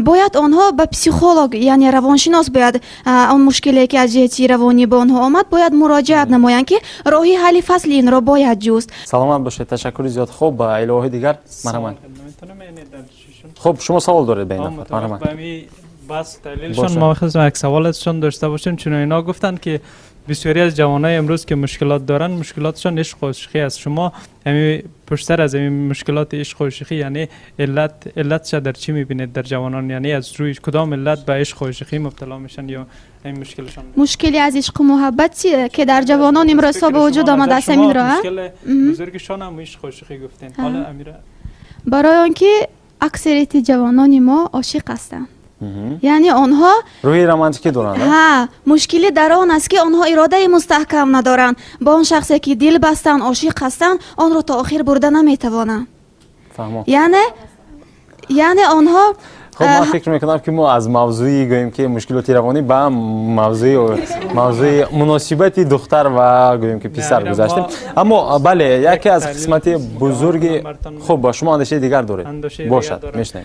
бояд онҳо ба психолог, яъне равоншинос бояд он мушкиле ки аз ҷиҳати равонӣ ба онҳо омад бояд муроҷиат намоянд ки роҳи ҳалли фасли инро бояд ҷуст. саломат бошед. ташаккури зиёд. хуб, иловаҳои дигар? марҳамат. хуб, шумо савол доред ба ин нафар? марҳамат. بس دلیلشون ما خواستم یک سوالشون داشته باشیم، چون اینا گفتن که بسیاری از جوانای امروز که مشکلات دارن مشکلاتشان عشق و عاشقی است. شما همین پشتر از این مشکلات عشق و عاشقی یعنی علتش در چی میبینید در جوانان؟ یعنی از روی کدام علت به عشق و عاشقی مبتلا میشن یا این مشکلشان؟ مشکلی از عشق و محبت که در جوانان امروز به وجود آمده است همین راه. مشکل بزرگشان هم عشق و عاشقی گفتین. حالا امیره برای آنکه اکثریت جوانان ما عاشق هستند. یعنی آنها روی رمانتیکی دارند. ها، مشکلی در آن است که آنها اراده مستحکم ندارند. با اون شخصی که دل بستن عاشق هستند آن را تا آخر برده نمیتوانند. فهمم. یعنی آنها خب من فکر میکنم که ما از موضوعی گوییم که مشکلات روانی به موضوع مناسبت دختر و گوییم که پسر گذاشتیم. اما بله یکی از قسمت بزرگ خب شما اندیشه دیگر دارید باشد میشنیم.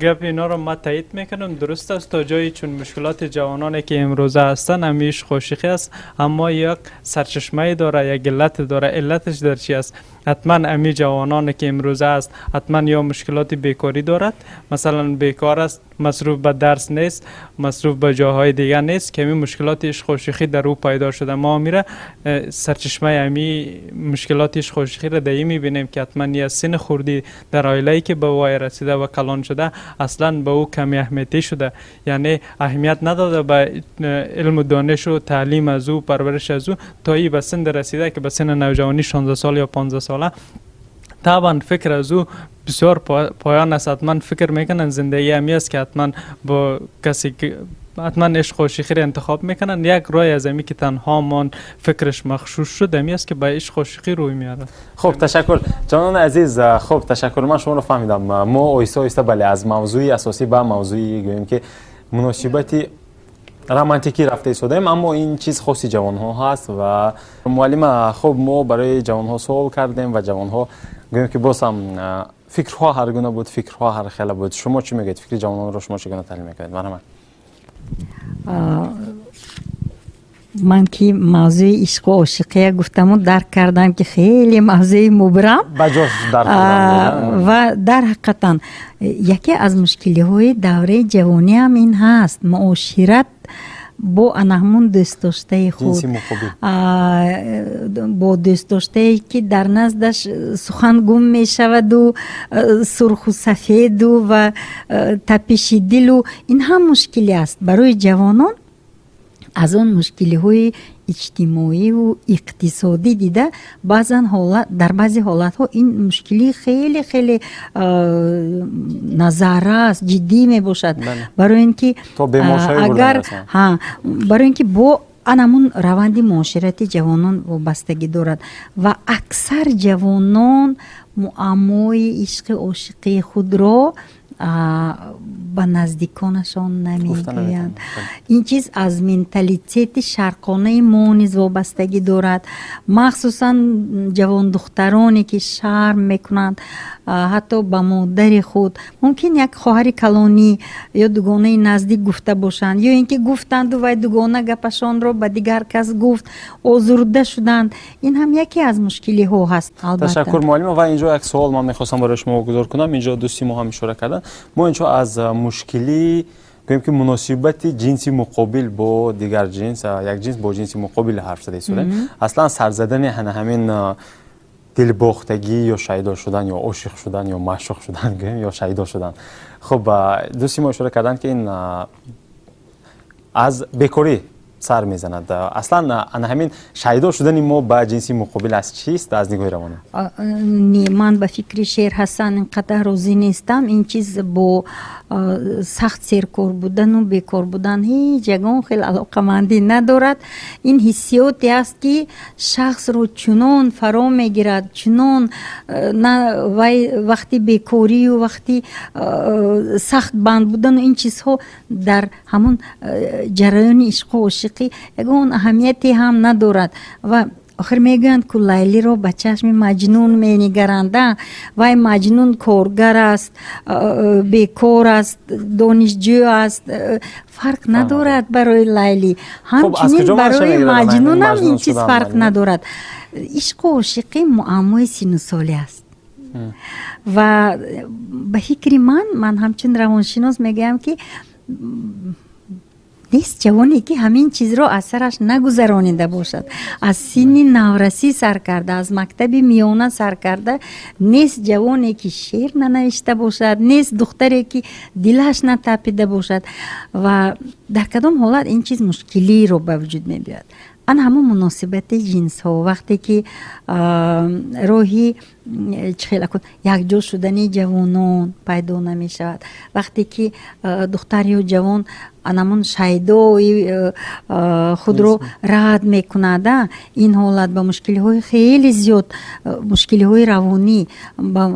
گپ اینا رو ما تایید میکنم. درست است تا جایی چون مشکلات جوانانی که امروزه هستن همیشه عاشقی است اما یک سرچشمه داره یک علت داره. علتش در چی است؟ حتما امی جوانانی که امروزه است حتما یا مشکلات بیکاری دارد، مثلا بیکار است، مصروف به درس نیست، مصروف به جاهای دیگر نیست که همین مشکلات عشق و عاشقی در او پیدا شده. ما میره سرچشمه امی مشکلات عشق و عاشقی را در میبینیم که حتما یا سن خوردی در عائله‌ای که به وای رسیده و کلان شده اصلا به او کمی اهمیتی شده، یعنی اهمیت نداده به علم و دانش و تعلیم از او پرورش از او تا ای به سن رسیده که به سن نوجوانی 16 سال یا 15 ساله طبعا فکر از او بسیار پایان است. حتما فکر میکنن زندگی همی است که حتما با کسی که حتما عشق و عاشقی را انتخاب میکنن. یک راه از امی که تنها من فکرش مخشوش شد همی است که با عشق و عاشقی روی میاره. خب تشکر جانان عزیز. خب تشکر، من شما رو فهمیدم. ما آیسته آیسته بله از موضوعی اساسی به موضوعی گوییم که مناسبتی رمانتیکی رفته ایستادیم، اما این چیز خاصی جوان ها هست و معلم خب ما برای جوان ها سوال کردیم و جوان ها گوییم که باز هم فکرها هر گونه بود، فکرها هر خیلی بود. شما چی میگید؟ فکر جوانان رو شما چگونه تحلیل میکنید؟ من که موضوع عشق و عاشقی گفتم و درک کردم که خیلی موضوع مبرم بجاش درک کردم و در حقیقتا یکی از مشکلی های دوره جوانی هم این هست، معاشرت با همون دوست داشته خود، با دوست داشته که در نزدش سخن گم می شود و سرخ و سفید و تپش دل و این هم مشکلی است برای جوانان. از آن مشکلی های اجتماعی و اقتصادی دیده در بعضی حالت ها این مشکلی خیلی خیلی نظاره است، جدی می باشد. برای اینکه برای اینکه با همون روند معاشرتی جوانان وابستگی دارد و اکثر جوانان معمای عشق عاشقی خود را به نزدیکانشان نمیگویند. این چیز از منتالیته شرقانه ما نیز وابستگی دارد، مخصوصا جوان دخترانی که شرم میکنند حتی به مادر خود. ممکن یک خواهر کلانی یا دوگانه نزدیک گفته باشند یا اینکه گفتند و دوگانه گپشان را به دیگر کس گفت آزرده شدند. این هم یکی از مشکلی ها هست. تشکر معلم. و اینجا یک سوال من میخواستم برای شما گذار کنم. اینجا دوستی ما هم اشاره کردن. ما اینجا از مشکلی گوییم که مناسبت جنسی مقابل با دیگر جنس، یک جنس با جنسی مقابل حرف زده ایستادیم. اصلا سر زدن همین دلباختگی یا شیدا شدن یا عاشق شدن یا معشوق شدن گوییم یا شیدا شدن. خب دوستی ما اشاره کردن که این از بیکاری سر میزند. اصلا همین شیدا شدن ما با جنسی مقابل از چیست از نگاه روانی؟ من به فکر شیر حسن اینقدر راضی نیستم. این چیز با سخت سرکار بودن و بیکار بودن هیچ یگان خیلی علاقمندی ندارد. این حسیاتی است که شخص رو چنان فرا میگیرد، چنان وقتی بیکاری و وقتی سخت بند بودن و این چیزها در همون جریان عشق و عاشقی یگان اهمیتی هم ندارد. و آخر میگویند که لیلی رو به چشم مجنون مینگرند. وای مجنون کارگر است، بیکار است، دانشجو است، فرق ندارد برای لیلی. همچنین برای مجنون هم این چیز فرق ندارد. عشق و عاشقی معمای 30 ساله است و به فکر من همچنین روانشناس میگم که نیست جوانی که همین چیز را از سرش نگذرانیده باشد، از سن نورسی سر کرده، از مکتب میانه سر کرده. نیست جوانی که شعر ننوشته باشد، نیست دختری که دلش نتپیده باشد. و در کدام حالت این چیز مشکلی رو به وجود می بیاد. آن همون مناسبت جنس ها وقتی که روحی یک جا شدنی جوانان پیدا نمی شود، وقتی که دختری و جوان همون شیدای خود رو رد می کند، این حالت به مشکلی های خیلی زیاد، مشکلی های روانی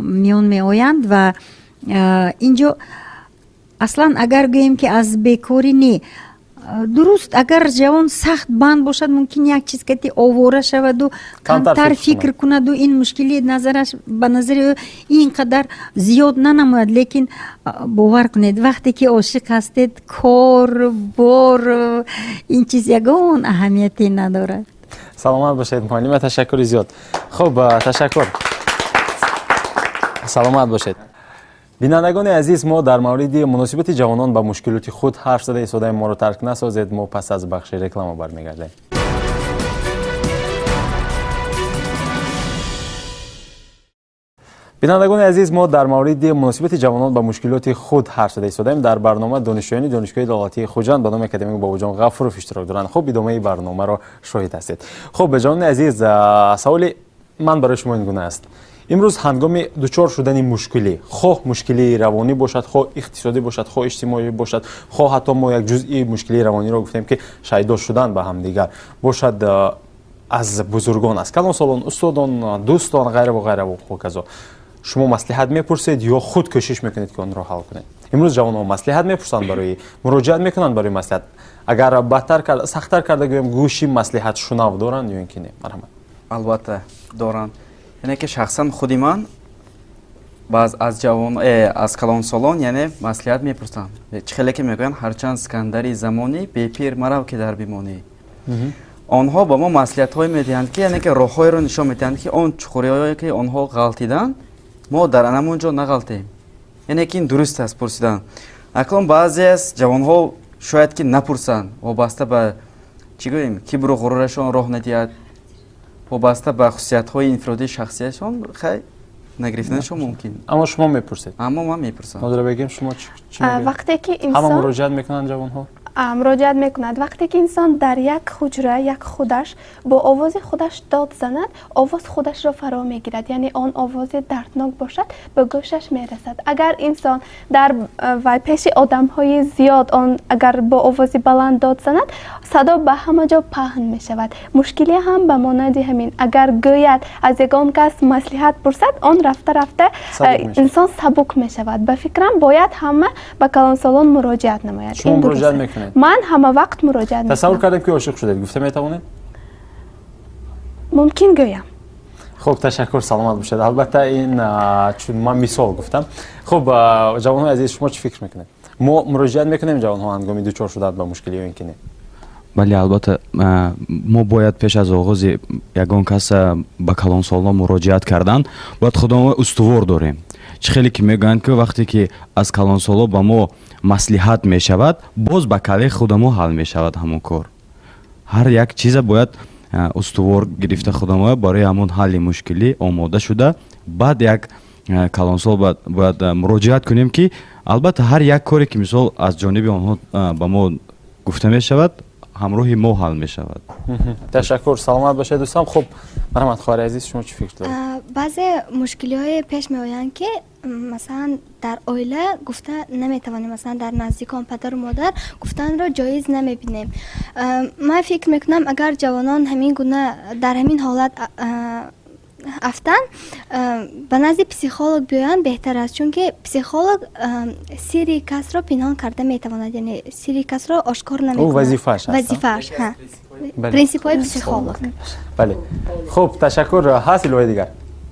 میان می آیند. و اینجا اصلا اگر گوییم که از بیکاری نی، درست اگر جوان سخت بند باشد ممکن یک چیز که آواره شود و کمتر فکر کند و این مشکلی نظرش به نظر اینقدر زیاد ننماید. لیکن باور کنید وقتی که عاشق هستید کار بار این چیز یگان اهمیتی ندارد. سلامت باشید معلم، تشکر زیاد. خب تشکر. سلامت باشید. بینندگان عزیز، ما در مورد مناسبت جوانان با مشکلات خود حرف زده. استودیوی ما رو ترک نسازید، ما پس از بخش رکلام برمیگردیم. بینندگان عزیز، ما در مورد مناسبت جوانان با مشکلات خود حرف زده استودیویم در برنامه دانشجویان دانشگاه لغاتی خوجند به نام اکادمی باباجان غفورов اشتراک دارند. خب ادامه برنامه را شاهد هستید. خب جوانان عزیز، سوال من برای شما این گونه است. امروز هنگام دچار شدن مشکلی، خواه مشکلی روانی باشد، خواه اقتصادی باشد، خواه اجتماعی باشد، خواه حتی ما یک جزئی مشکلی روانی را گفتیم که شیدا شدن به هم دیگر باشد، از بزرگان، از کلانسالان، استادان، دوستان غیره و غیره و خاکزا، شما مصلحت میپرسید یا خود کوشش میکنید که آن را حل کنید؟ امروز جوانان مصلحت میپرسند، برای مراجعت میکنند برای مصلحت. اگر بدتر کرد، سختتر کرده گویم گوشی مصلحت شنو دارند یا اینکه نه؟ مرحبا. البته دارند. یعنی که شخصا خودی من باز از جوان از کلانسالان یعنی مصلحت میپرسم. خیلی که میگن هرچند سکندری زمانی به پیر مرو که در بیمانی. آنها با ما مصلحت های میدهند که یعنی که راههای رو نشان میدهند که آن چخوری هایی که آنها غلطیدن ما در همونجا نغلطیم. یعنی که این درست است پرسیدن. اکنون بعضی از جوان ها شاید که نپرسند، وابسته به چی گوییم کبر و غرورشان راه ندهد، وابسته به خصوصیت‌های انفرادی شخصیتشان خیلی نگرفتنشون ممکن. اما شما میپرسید؟ اما من میپرسم. نادره بگیم شما چی میگید؟ وقتی که انسان همه مراجعت میکنن جوان‌ها؟ مراجعت میکند. وقتی که انسان در یک حجره یک خودش با آواز خودش داد زند، آواز خودش را فرا میگیرد، یعنی آن آواز دردناک باشد به گوشش میرسد. اگر انسان در و پیش آدم های زیاد آن اگر با آواز بلند داد زند، صدا به همه جا پهن می شود. مشکلی هم به مانند همین، اگر گوید از یگان کس مصلحت پرسد، آن رفته رفته انسان سبک می شود. به فکرم باید همه به کلانسالان مراجعت نماید. شما مراجعت میکنید؟ من همه وقت مراجعت میکنم. تصور کردم که عاشق شدید، گفته میتوانید؟ ممکن گویم. خب تشکر، سلامت باشید. البته این چون من مثال گفتم. خب جوانان عزیز، شما چی فکر میکنید؟ ما مراجعت میکنیم جوانها هنگامی دچار شدن به مشکلی و اینکه نه؟ بله البته ما باید پیش از آغاز یگان کس به کلانسالان مراجعت کردن باید خودمون استوار داریم. چه خیلی که میگن که وقتی که از کلانسالا با ما مصلحت می شود باز با کله خودمون حل می شود همون کار. هر یک چیز باید استوار گرفته خودمون برای همون حل مشکلی آماده شده. بعد یک کلانسال باید مراجعت کنیم که البته هر یک کاری که مثال از جانب آنها با ما گفته می شود همراه ما حل می شود. تشکر، سلامت باشید دوستان. خب مرحمت خواهر عزیز، شما چی فکر دارید؟ بعضی مشکلی های پیش می آیند که مثلا در عائله گفته نمیتوانیم، مثلا در نزدیکان پدر و مادر گفتن را جایز نمیبینیم. من فکر میکنم اگر جوانان همین گونه در همین حالت افتن به نزد پسیخولوگ بیاین بهتر است، چون که پسیخولوگ سری کس را پنهان کرده میتواند، یعنی سری کس را آشکار نمیکند. او وظیفه‌اش است. وظیفه‌اش پرینسیپ های پسیخولوگ. بله. خب تشکر. هست الوی دیگر؟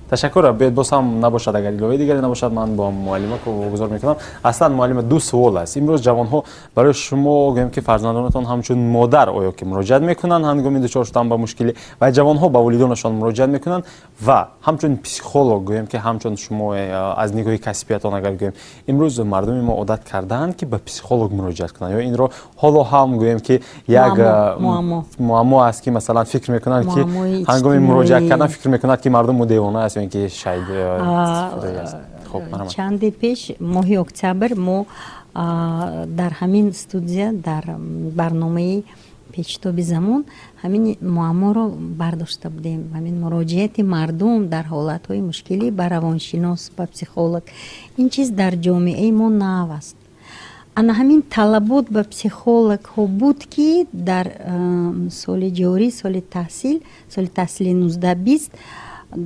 ташаккур. Бояд боз ҳам набошад, агар иловаи дигаре набошад, ман ба муаллима вогузор мекунам. Аслан муаллима, ду суол аст. Имрӯз ҷавонҳо барои шумо гӯем ки фарзандонатон ҳамчун модар оё ки муроҷиат мекунанд ҳангоми дучор шудан ба мушкилӣ, ва ҷавонҳо ба волидонашон муроҷиат мекунанд ва ҳамчун психолог гӯем ки ҳамчун шумо аз нигоҳи касбиятон агар гӯем имрӯз мардуми мо одат кардаанд ки ба психолог муроҷиат кунанд, ё инро ҳоло ҳам гӯем ки як муаммо аст ки масалан фикр мекунанд ки ҳангоми муроҷиат кардан фикр мекунад ки мардум девона аст ё ин ки шаyd аст. Хуб, марҳамат. чанде пеш моҳи октябр мо дар ҳамин студия дар барномаи печтоби замон ҳамин муамморо бардошта будем. ҳамин муроҷиати мардум дар ҳолатҳои мушкилӣ ба равоншинос, ба психолог, ин чиз дар ҷомеаи мо нав аст. ана ҳамин талабот ба психологҳо буд ки дар соли ҷорӣ, соли таҳсили 19-20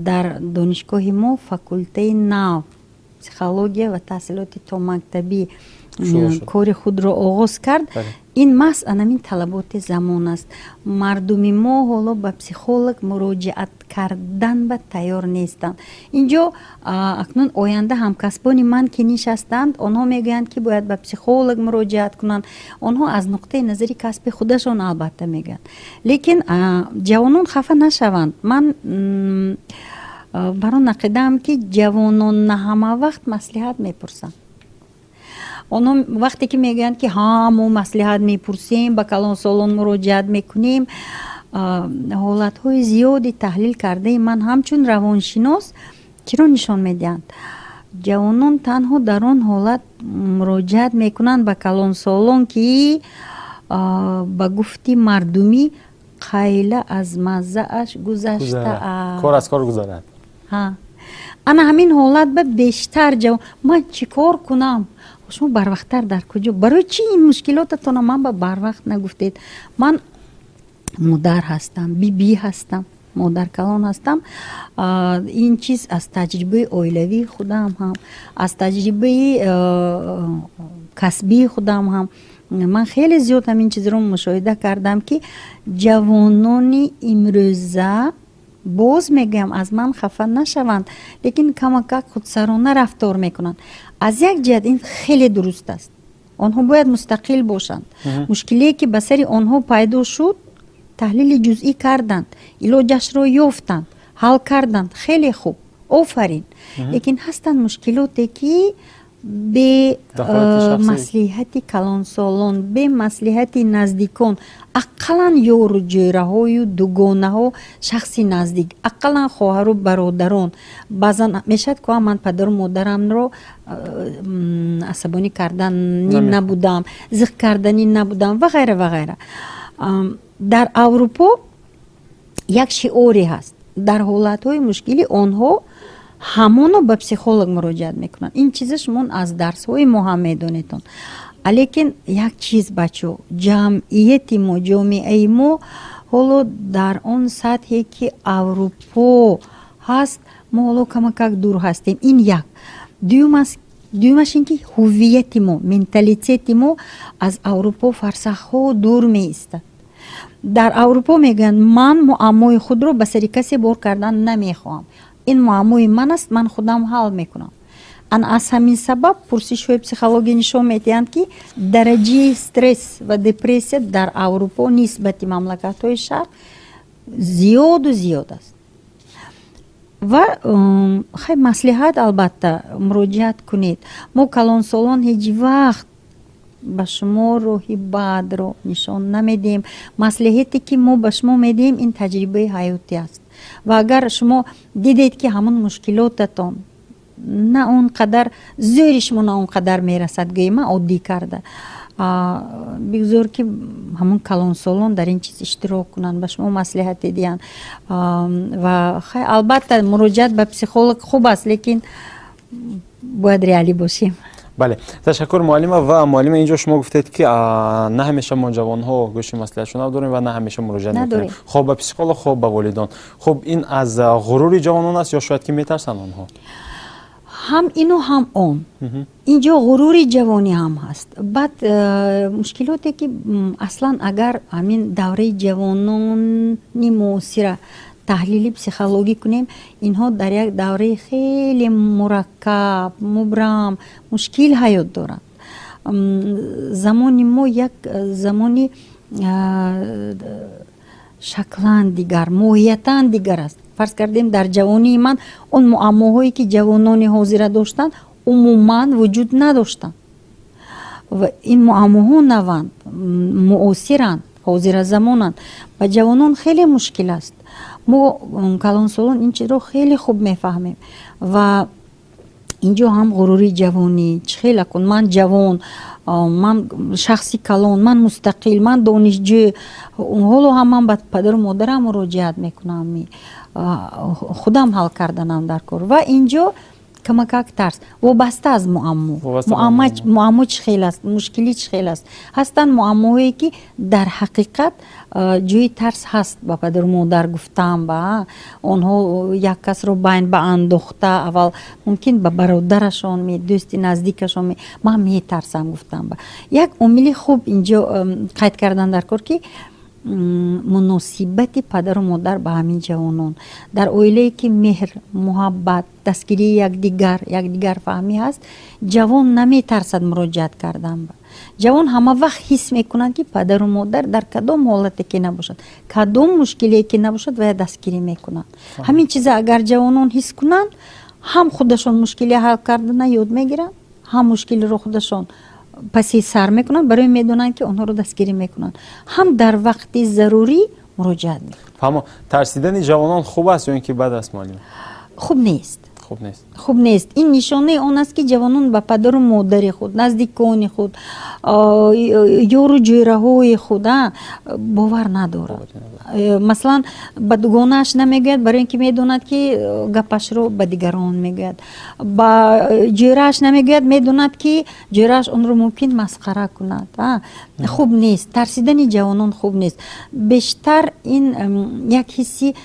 дар донишгоҳи мо факултаи нав психология ва таҳсилоти томактабӣ кори худро оғоз кард. ин маҳз анамин талаботи замон аст. мардуми мо ҳоло ба психолог муроҷиат кардан ба тайёр нестанд. инҷо акнун оянда ҳамкасбони ман ки нишастанд, онҳо мегӯянд ки бояд ба психолог муроҷиат кунанд. онҳо аз нуқтаи назари касби худашон албатта мегӯянд. лекин ҷавонон хафа нашаванд. ман бар он ақидаам ки ҷавонон на ҳама вақт маслиҳат мепурсанд. онҳо вақте ки мегӯянд ки мо маслиҳат мепурсем, ба калонсолон муроҷиат мекунем, ҳолатҳои зиёди таҳлил кардаи ман ҳамчун равоншинос чиро нишон медиҳанд? ҷавонон танҳо дар он ҳолат муроҷиат мекунанд ба калонсолон ки ба гуфти мардумӣ қайла аз маззааш гузаштааст. кор аз кор гузарад. ана ҳамин ҳолат ба бештар ман чӣ кор кунам? шумо барвақттар дар куҷо? барои чӣ ин мушкилотатона ман ба барвақт нагуфтед? ман модар ҳастам, биби ҳастам, модаркалон ҳастам. ин чиз аз таҷрибаи оилавии худам ҳам, аз таҷрибаи касбии худам ҳам ман хеле зиёд ҳамин чизро мушоҳида кардам ки ҷавонони имрӯза, боз мегӯям, аз ман хафа нашаванд, лекин камакак худсарона рафтор мекунанд. аз як ҷиҳат ин хеле дуруст аст. онҳо бояд мустақил бошанд. мушкилие ки ба сари онҳо пайдо шуд, таҳлили ҷузъӣ карданд, илоҷашро ёфтанд, ҳал карданд, хеле хуб, офарин. лекин ҳастанд мушкилоте ки бе маслиҳати калонсолон, бе маслиҳати наздикон, ақаллан ёру ҷӯраҳою дугонаҳо, шахси наздик, ақаллан хоҳару бародарон, баъзан мешавад ки ман падару модарамро асабонӣ карданӣ набудам, зиқ карданӣ набудам ва ғайра ва ғайра. дар аврупо як шиоре ҳаст. дар ҳолатҳои мушкилӣ онҳо ҳамоно ба психолог муроҷиат мекунанд. ин чиза шумо аз дарсҳои мо ҳам медонедон. лекин як чиз бачо, ҷамъияти мо, ҷомеаи мо ҳоло дар он сатҳе ки аврупо ҳаст, мо ҳоло камакак дур ҳастем. ин як. дуюмаш ин ки ҳувияти мо, менталитети мо аз аврупо фарсахҳо дур меистад. дар аврупо мегӯянд ман муаммои худро ба сари касе бор кардан намехоҳам. ин муаммои ман аст, ман худам ҳал мекунам. аз ҳамин сабаб пурсишҳои психологӣ нишон медиҳанд ки дараҷаи стресс ва депрессия дар аврупо нисбати мамлакатҳои шарқ зиёду зиёд аст. ва хай маслиҳат албатта муроҷиат кунед. мо калонсолон ҳеҷ вақт ба шумо роҳи бадро нишон намедиҳем. маслиҳате ки мо ба шумо медиҳем ин таҷрибаи ҳаётӣ аст. ва агар шумо дидед ки ҳамон мушкилотатон на он қадар зӯри шумо на он қадар мерасад, гӯема оддӣ карда, бигузор ки ҳамон калонсолон дар ин чиз иштирок кунанд, ба шумо маслиҳате диҳанд. ва хай албатта муроҷиат ба психолог хуб аст, лекин бояд реалӣ бошем. бале, ташаккур муаллима. ва муаллима, инҷо шумо гуфтед ки на ҳамеша мо ҷавонҳо гӯши маслиҳатшо надорем ва на ҳамеша муроҷиат мекунем, хоб ба психолог, хоб ба волидон. хуб, ин аз ғурури ҷавонон аст ё шояд ки метарсанд онҳо? ҳам ину ҳам он. инҷо ғурури ҷавонӣ ҳам ҳаст. баъд мушкилоте ки аслан агар ҳамин давраи ҷавонони муосира таҳлили психологӣ кунем, инҳо дар як давраи хеле мураккаб, мубрам, мушкил ҳаёт доранд. замони мо як замони шаклан дигар, моҳиятан дигар аст. фарз кардем дар ҷавонии ман он муаммоҳое ки ҷавонони ҳозира доштанд умуман вуҷуд надоштанд. ва ин муаммоҳо наванд, муосиранд, ҳозиразамонанд. ба ҷавонон хеле мушкил аст. мо калонсолон ин чизро хеле хуб мефаҳмем. ва инҷо ҳам ғурури ҷавонӣ, чӣ хела кун, ман ҷавон, ман шахси калон, ман мустақил, ман донишҷӯ, ҳоло ҳам ман ба падару модарам муроҷиат мекунам, худам ҳал карданам дар кор. ва инҷо камакак тарс вобаста аз муаммо чӣ хел аст, мушкилӣ чӣ хел аст. ҳастанд муаммоҳое ки дар ҳақиқат ҷои тарс ҳаст ба падару модар гуфтан, ба онҳо як касро байн ба андохта, аввал мумкин ба бародарашон, дӯсти наздикашон ман метарсам гуфтан. ба як омили хуб инҷо қайд кардан дар кор ки муносибати падару модар ба ҳамин ҷавонон дар оилае ки меҳр, муҳаббат, дастгирии якдигар фаҳмӣ ҳаст, ҷавон наметарсад муроҷиат кардан. ба ҷавон ҳама вақт ҳис мекунад ки падару модар дар кадом ҳолате ки набошад, кадом мушкилие ки набошад вая дастгирӣ мекунад. ҳамин чиза агар ҷавонон ҳис кунанд, ҳам худашон мушкилие ҳал кардана ёд мегиранд, ҳам мушкилиро худашон паси сар мекунанд, барои медонанд ки онҳоро дастгирӣ мекунанд, ҳам дар вақти зарурӣ муроҷиат мекунанд. фаҳмо тарсидани ҷавонон хуб аст ё ин ки бад аст муаллима? хуб нест. хуб нест. ин нишонаи он аст ки ҷавонон ба падару модари худ, наздикони худ, ёру ҷӯйраҳои худ бовар надорад. масалан ба дугонааш намегӯяд, барои ин ки медонад ки гапашро ба дигарон мегӯяд. ба ҷӯйрааш намегӯяд, медонад ки ҷӯйрааш онро мумкин масхара кунад. хуб нест. тарсидани ҷавонон хуб нест. бештар ин як ҳисси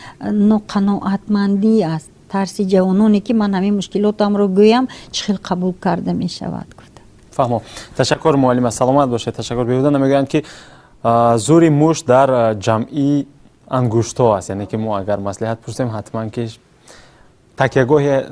ноқаноатмандӣ аст. тарси ҷавононе ки ман ҳамин мушкилотамро гӯям чӣ хел қабул карда мешавад гуфта. фаҳмо. ташаккур муаллима, саломат бошед. ташаккур. беҳуда намегӯянд ки зури мушт дар ҷамъи ангуштҳо аст, яъне ки мо агар маслиҳат пурсем ҳатман ки такягоҳе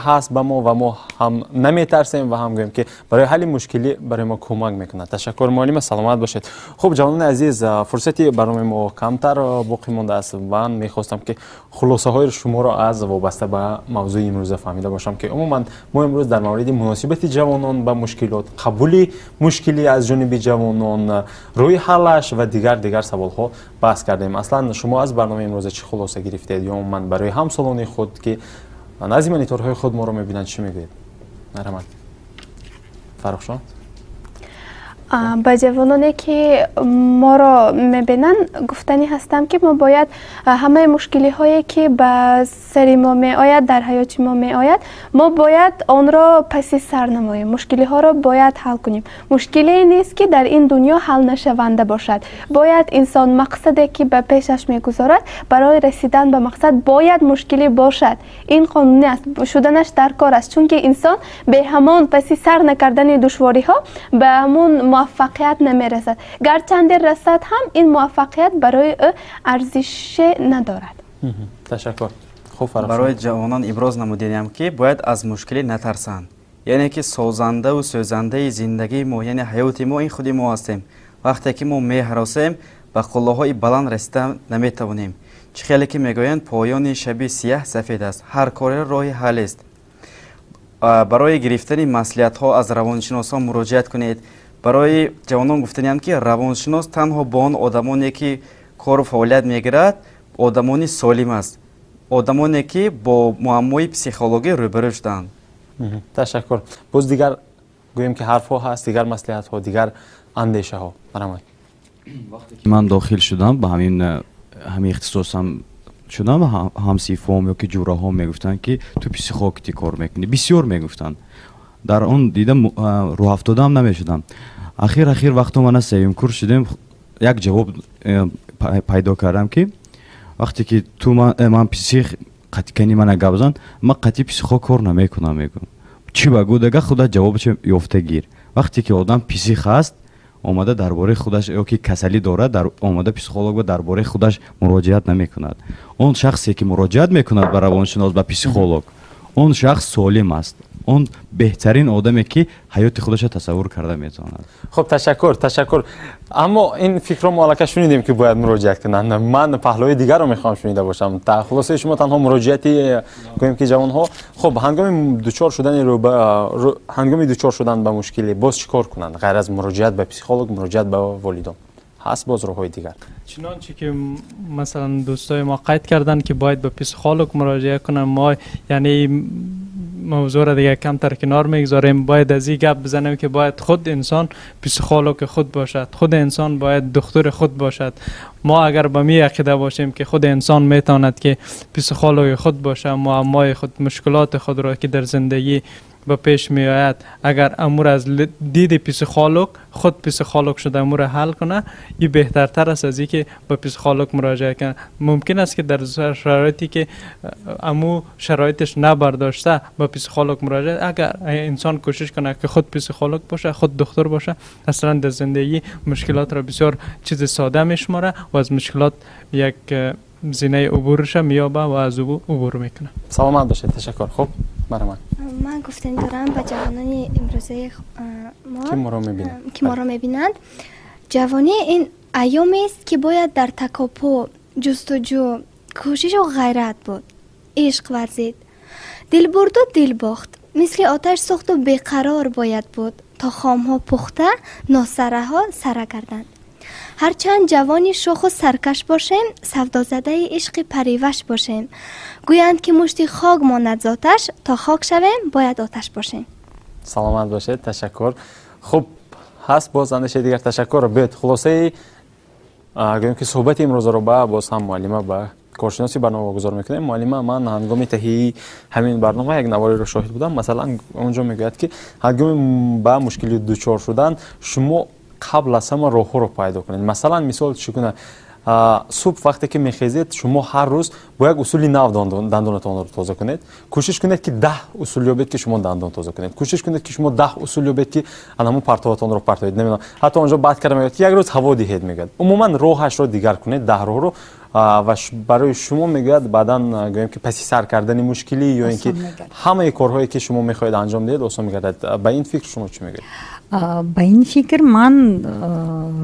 ҳаст ба мо ва мо ҳам наметарсем ва ҳам гӯем ки барои ҳалли мушкилӣ барои мо кӯмак мекунад. ташаккур муаллима, саломат бошед. хуб ҷавонони азиз, фурсати барномаи мо камтар боқӣ мондааст. ман мехостам ки хулосаҳои шуморо аз вобаста ба мавзӯи имрӯза фаҳмида бошам ки умуман мо имрӯз дар мавриди муносибати ҷавонон ба мушкилот, қабули мушкилӣ аз ҷониби ҷавонон, рӯи ҳаллаш ва дигар саволҳо баҳс кардем. аслан шумо аз барномаи имрӯза чӣ хулоса гирифтед ё умуман барои ҳамсолони худ ки назди мониторҳои худ моро мебинанд чӣ мегӯед? марҳамат. фаррухшон. ба ҷавононе ки моро мебинанд гуфтанӣ ҳастам ки мо бояд ҳамаи мушкилиҳое ки ба сари мо меояд, дар ҳаёти мо меояд, мо бояд онро паси сар намоем. мушкилиҳоро бояд ҳал кунем. мушкилие нест ки дар ин дунё ҳал нашаванда бошад. бояд инсон мақсаде ки ба пешаш мегузорад, барои расидан ба мақсад бояд мушкилӣ бошад. ин қонунӣ аст, шуданаш дар кор аст, чунки инсон бе ҳамон паси сар накардани душвориҳо ба ҳамон муваффақият намерасад. гарчанде расад ҳам ин муваффақият барои ӯ арзише надорад. ташаккур. барои ҷавонон иброз намудем ки бояд аз мушкилӣ натарсанд. яъне ки созандаву сӯзандаи зиндагии мо, яъне ҳаёти мо ин худи мо ҳастем. вақте ки мо меҳаросем, ба қуллаҳои баланд расида наметавонем. чӣ хеле ки мегӯянд поёни шаби сияҳ сафед аст. ҳар кори роҳи ҳаллест. барои гирифтани маслиҳатҳо аз равоншиносон муроҷиат кунед. барои ҷавонон гуфтаниянд ки равоншинос танҳо бо он одамоне ки кору фаъолият мегирад одамони солим аст, одамоне ки бо муаммои психологӣ рӯбарӯ шудаанд. ташаккур. боз дигар гӯем ки ҳарфҳо ҳаст, дигар маслиҳатҳо, дигар андешаҳо. марҳамат. вақте ки ман дохил шудам ба ҳамин ихтисосам шудам, ҳамсифҳом ёки ҷураҳо мегуфтанд ки ту психологи кор мекунӣ, бисёр мегуфтанд. дар он дидам рӯҳафтодаам намешудам. ахир вақто мана севим курс шудем, як ҷавоб пайдо кардам ки вақте ки ту ман псих қатикани мана гап зан, ман қатъи психо кор намекунам мегӯм. чӣ багӯ дага худа ҷавобче ёфта гир. вақте ки одам псих аст, омада дар бораи худаш ёки касалӣ дорад омада психолог ба дар бораи худаш муроҷиат намекунад. Он шахсе ки муроҷиат мекунад ба равоншинос ба психолог, он шахс солим аст, он беҳтарин одаме ки ҳаёти худашро тасаввур карда метавонад. خب تشکر اما این فکر رو مالکه شنیدیم که باید مراجعت کنند. من پهلوی دیگر رو میخوام شنیده باشم. خلاصه شما تنها مراجعتی گوییم که جوان ها خب هنگام دوچار شدن به مشکلی باز چیکار کنند غیر از مراجعت به پسیخولوگ، مراجعت به والدین؟ هست باز راههای دیگر؟ چنانچه که مثلا دوستای ما قید کردن که باید به پسیخولوگ مراجعه کنن، ما یعنی موضوع را دیگه کمتر کنار میگذاریم. باید از این گپ بزنیم که باید خود انسان پسیخولوگ خود باشد، خود انسان باید دکتر خود باشد. ما اگر به می عقیده باشیم که خود انسان میتواند که پسیخولوگ خود باشه، معمای خود، مشکلات خود را که در زندگی به پیش می آید، اگر امور از دید پسیخولوگ خود پسیخولوگ شده امور حل کنه، این بهترتر است از اینکه به پسیخولوگ مراجعه کنه. ممکن است که در شرایطی که امو شرایطش نبرداشته به پسیخولوگ مراجعه، اگر انسان کوشش کنه که خود پسیخولوگ باشه، خود دکتر باشه، اصلا در زندگی مشکلات را بسیار چیز ساده میشماره و از مشکلات یک زینه عبورش میابه و از او عبور میکنه. سلامت باشید. تشکر. خب من گفتن دارم به جوانان امروزه ما را میبینند. جوانی این ایامی است که باید در تکاپو، جستجو، کوشش و غیرت بود، عشق ورزید، دل برد و دل باخت، مثل آتش سوخت و بیقرار باید بود تا خامها پخته، ناسره ها سره کردند. هرچند جوانی شوخ و سرکش باشیم، سودازده عشق پریوش باشیم. گویند که مشتی خاک ماند ز آتش، تا خاک شویم باید آتش باشیم. سلامت باشید. تشکر. خب هست باز اندیشه دیگر؟ تشکر. بیت خلاصه گوییم که صحبت امروز رو باز هم معلمه با کارشناسی برنامه گذار میکنیم. معلمه من هنگام تهیه همین برنامه یک نواری رو شاهد بودم. مثلا اونجا میگوید که هنگام با مشکلی دچار شدن شما قبل از همه راه‌ها رو پیدا کنید. مثلا مثال چگونه صبح وقتی که میخیزید شما هر روز با یک اصولی نو دندانتان رو تازه کنید. کوشش کنید که 10 اصول یابید که شما دندان تازه کنید. کوشش کنید که شما 10 اصول یابید که همون پرتوتان رو پرتوید. نمیدونم حتی اونجا بعد کردم میگه یک روز هوا دهید میگه. عموما راهش رو دیگر کنید، 10 راه رو و برای شما میگه بعدن گوییم که پسی سر کردن مشکلی یا اینکه همه کارهایی که شما میخواید انجام دهید آسان میگردد. با این فکر شما چی میگید؟ با این فکر من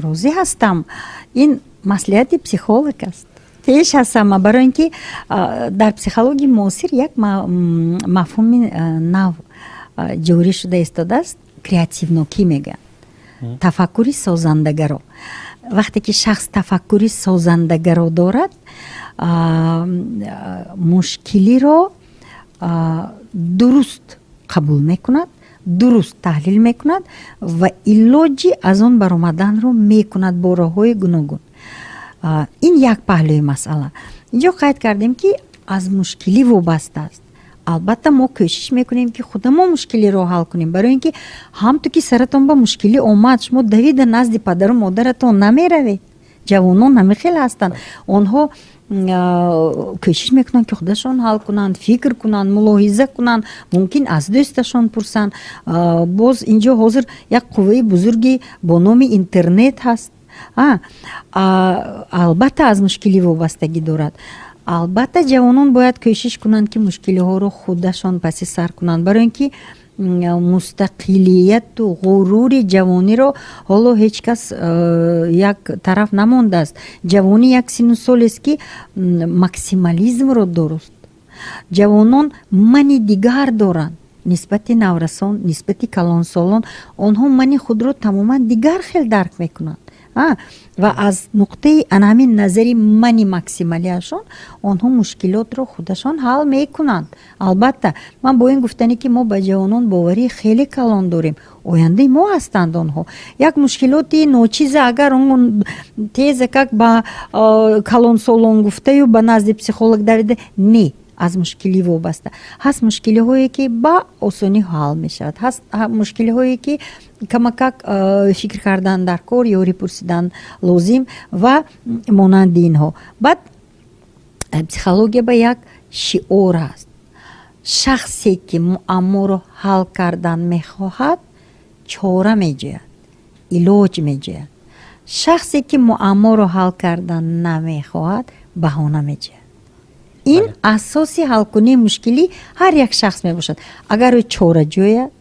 راضی هستم. این مسئولیت پسیخولوگ است. تیش هستم برای اینکه در پسیخولوژی معاصر یک مفهوم نو جوری شده ایستاده است، کریاتیو نوکی میگن، تفکری سازندگرا. وقتی که شخص تفکری سازندگرا دارد، مشکلی را درست قبول میکند، درست تحلیل میکند و علاجی از آن برآمدن رو میکند با راه‌های گوناگون. این یک پهلوی مسئله. اینجا قید کردیم که از مشکلی وابسته است. البته ما کوشش میکنیم که خودمون مشکلی رو حل کنیم، برای اینکه همونطور که سرتون با مشکلی اومد شما دوید نزد پدر و مادرتون نمیروید. جوانان همه خیلی هستن، آنها کوشش میکنن که خودشون حل کنند، فکر کنند، ملاحظه کنند، ممکن از دوستشون پرسن. باز اینجا حاضر یک قوه بزرگی با نام اینترنت هست. البته از مشکلی وابستگی دارد. البته جوانان باید کوشش کنند که مشکلی ها رو خودشان پس سر کنند، برای اینکه مستقلیت و غرور جوانی رو حالا هیچ کس یک طرف نمانده است. جوانی یک سن سال است که ماکسیمالیسم رو درست. جوانان منی دیگر دارند نسبت نورسان، نسبت کلانسالان. آنها منی خود رو تماما دیگر خیلی درک میکنند و از نقطه همین نظری منی ماکسیمالیشون آنها مشکلات رو خودشان حل میکنند. البته من با این گفتنی که ما به جوانان باوری خیلی کلان داریم، آینده ما هستند آنها. یک مشکلاتی نوچیزه اگر اون تیزه که با کلان سالان گفته و به نزد پسیخولوگ دویده، نه، از مشکلی وابسته هست. مشکلی هایی که با آسانی حل می شود، هست مشکلی هایی که کمک فکر کردن در کار یا پرسیدن لازم و مانند اینها. بعد پسیخولوژی با یک شعار است. شخصی که معما را حل کردن می خواهد چاره می جوید. илоҷ меҷӯяд. шахсе ки муамморо ҳал кардан намехоҳад баҳона меҷӯяд. ин асоси ҳалкунии мушкили ҳар як шахс мебошад. агар ӯ чора ҷӯяд,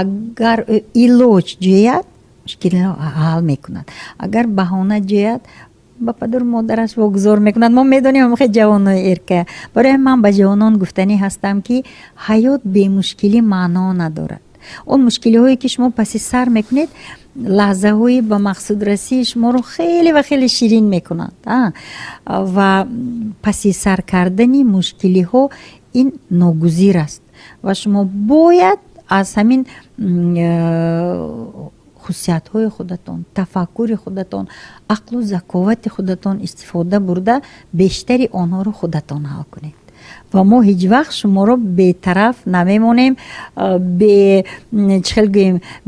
агар ӯ илоҷ ҷӯяд, мушкилиро ҳал мекунад. агар баҳона ҷӯяд, ба падару модараш вогузор мекунад. мо медонем ҳамахе ҷавонои эрка. барои ман ба ҷавонон гуфтанӣ ҳастам ки ҳаёт бемушкилӣ маъно надорад. он мушкилиҳое ки шумо паси сар мекунед, лаҳзаҳои ба мақсудрасии шуморо хеле ва хеле ширин мекунанд. ва паси сар кардани мушкилиҳо ин ногузир аст ва шумо бояд аз ҳамин хусусиятҳои худатон, тафаккури худатон, ақлу заковати худатон истифода бурда бештари онҳоро худатон ҳал кунед. ва мо ҳеҷ вақт шуморо бетараф намемонем,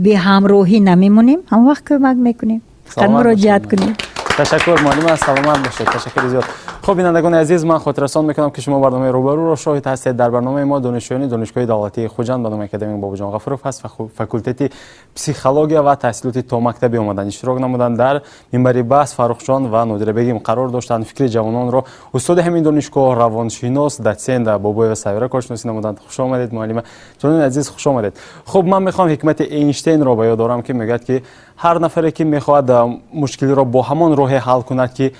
беҳамроҳӣ намемонем. ҳама вақт кӯмак мекунем. фақат муроҷиат кунем. ташаккур муаллима, саломат бошед. ташаккури зиёд. хуб бинандагони азиз, ман хотиррасон мекунам ки шумо барномаи рӯбарӯро шоҳид ҳастед. дар барномаи мо донишҷӯёни донишгоҳи давлатии Хуҷанд ба номи академик Бобуҷон Ғафуров ҳаст, факултети психология ва таҳсилоти томактабӣ омаданд. иштирок намуданд. дар минбари баҳс Фаррухҷон ва Нодира бегим қарор доштанд. фикри ҷавононро устоди ҳамин донишгоҳ, равоншинос Датсенда Бобоева Сайёра коршиносӣ намуданд. хуш омадед муаллима. ҷонони азиз, хуш омадед. хуб, ман мехоҳам ҳикмати Эйнштейнро ба ёд орам ки мегӯяд ки ҳар нафаре ки мехоҳад мушкилиро бо ҳамон роҳе ҳал кунад ки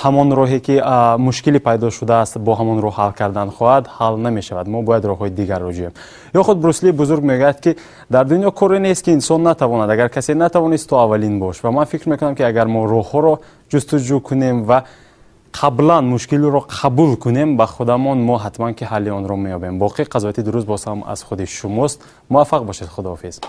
ҳамон роҳе ки мушкилӣ пайдо шудааст бо ҳамон роҳ ҳал кардан хоҳад, ҳал намешавад. мо бояд роҳҳои дигарро ҷӯем. ё худ Брюс Ли бузург мегӯяд ки дар дунё коре нест ки инсон натавонад. агар касе натавонист, то аввалин бош. ва ман фикр мекунам ки агар мо роҳҳоро ҷустуҷӯ кунем ва қаблан мушкилиро қабул кунем, ба худамон мо ҳатман ки ҳалли онро меёбем. боқӣ қазояти дуруст боз ҳам аз худи шумост. муваффақ бошед. худоҳофиз.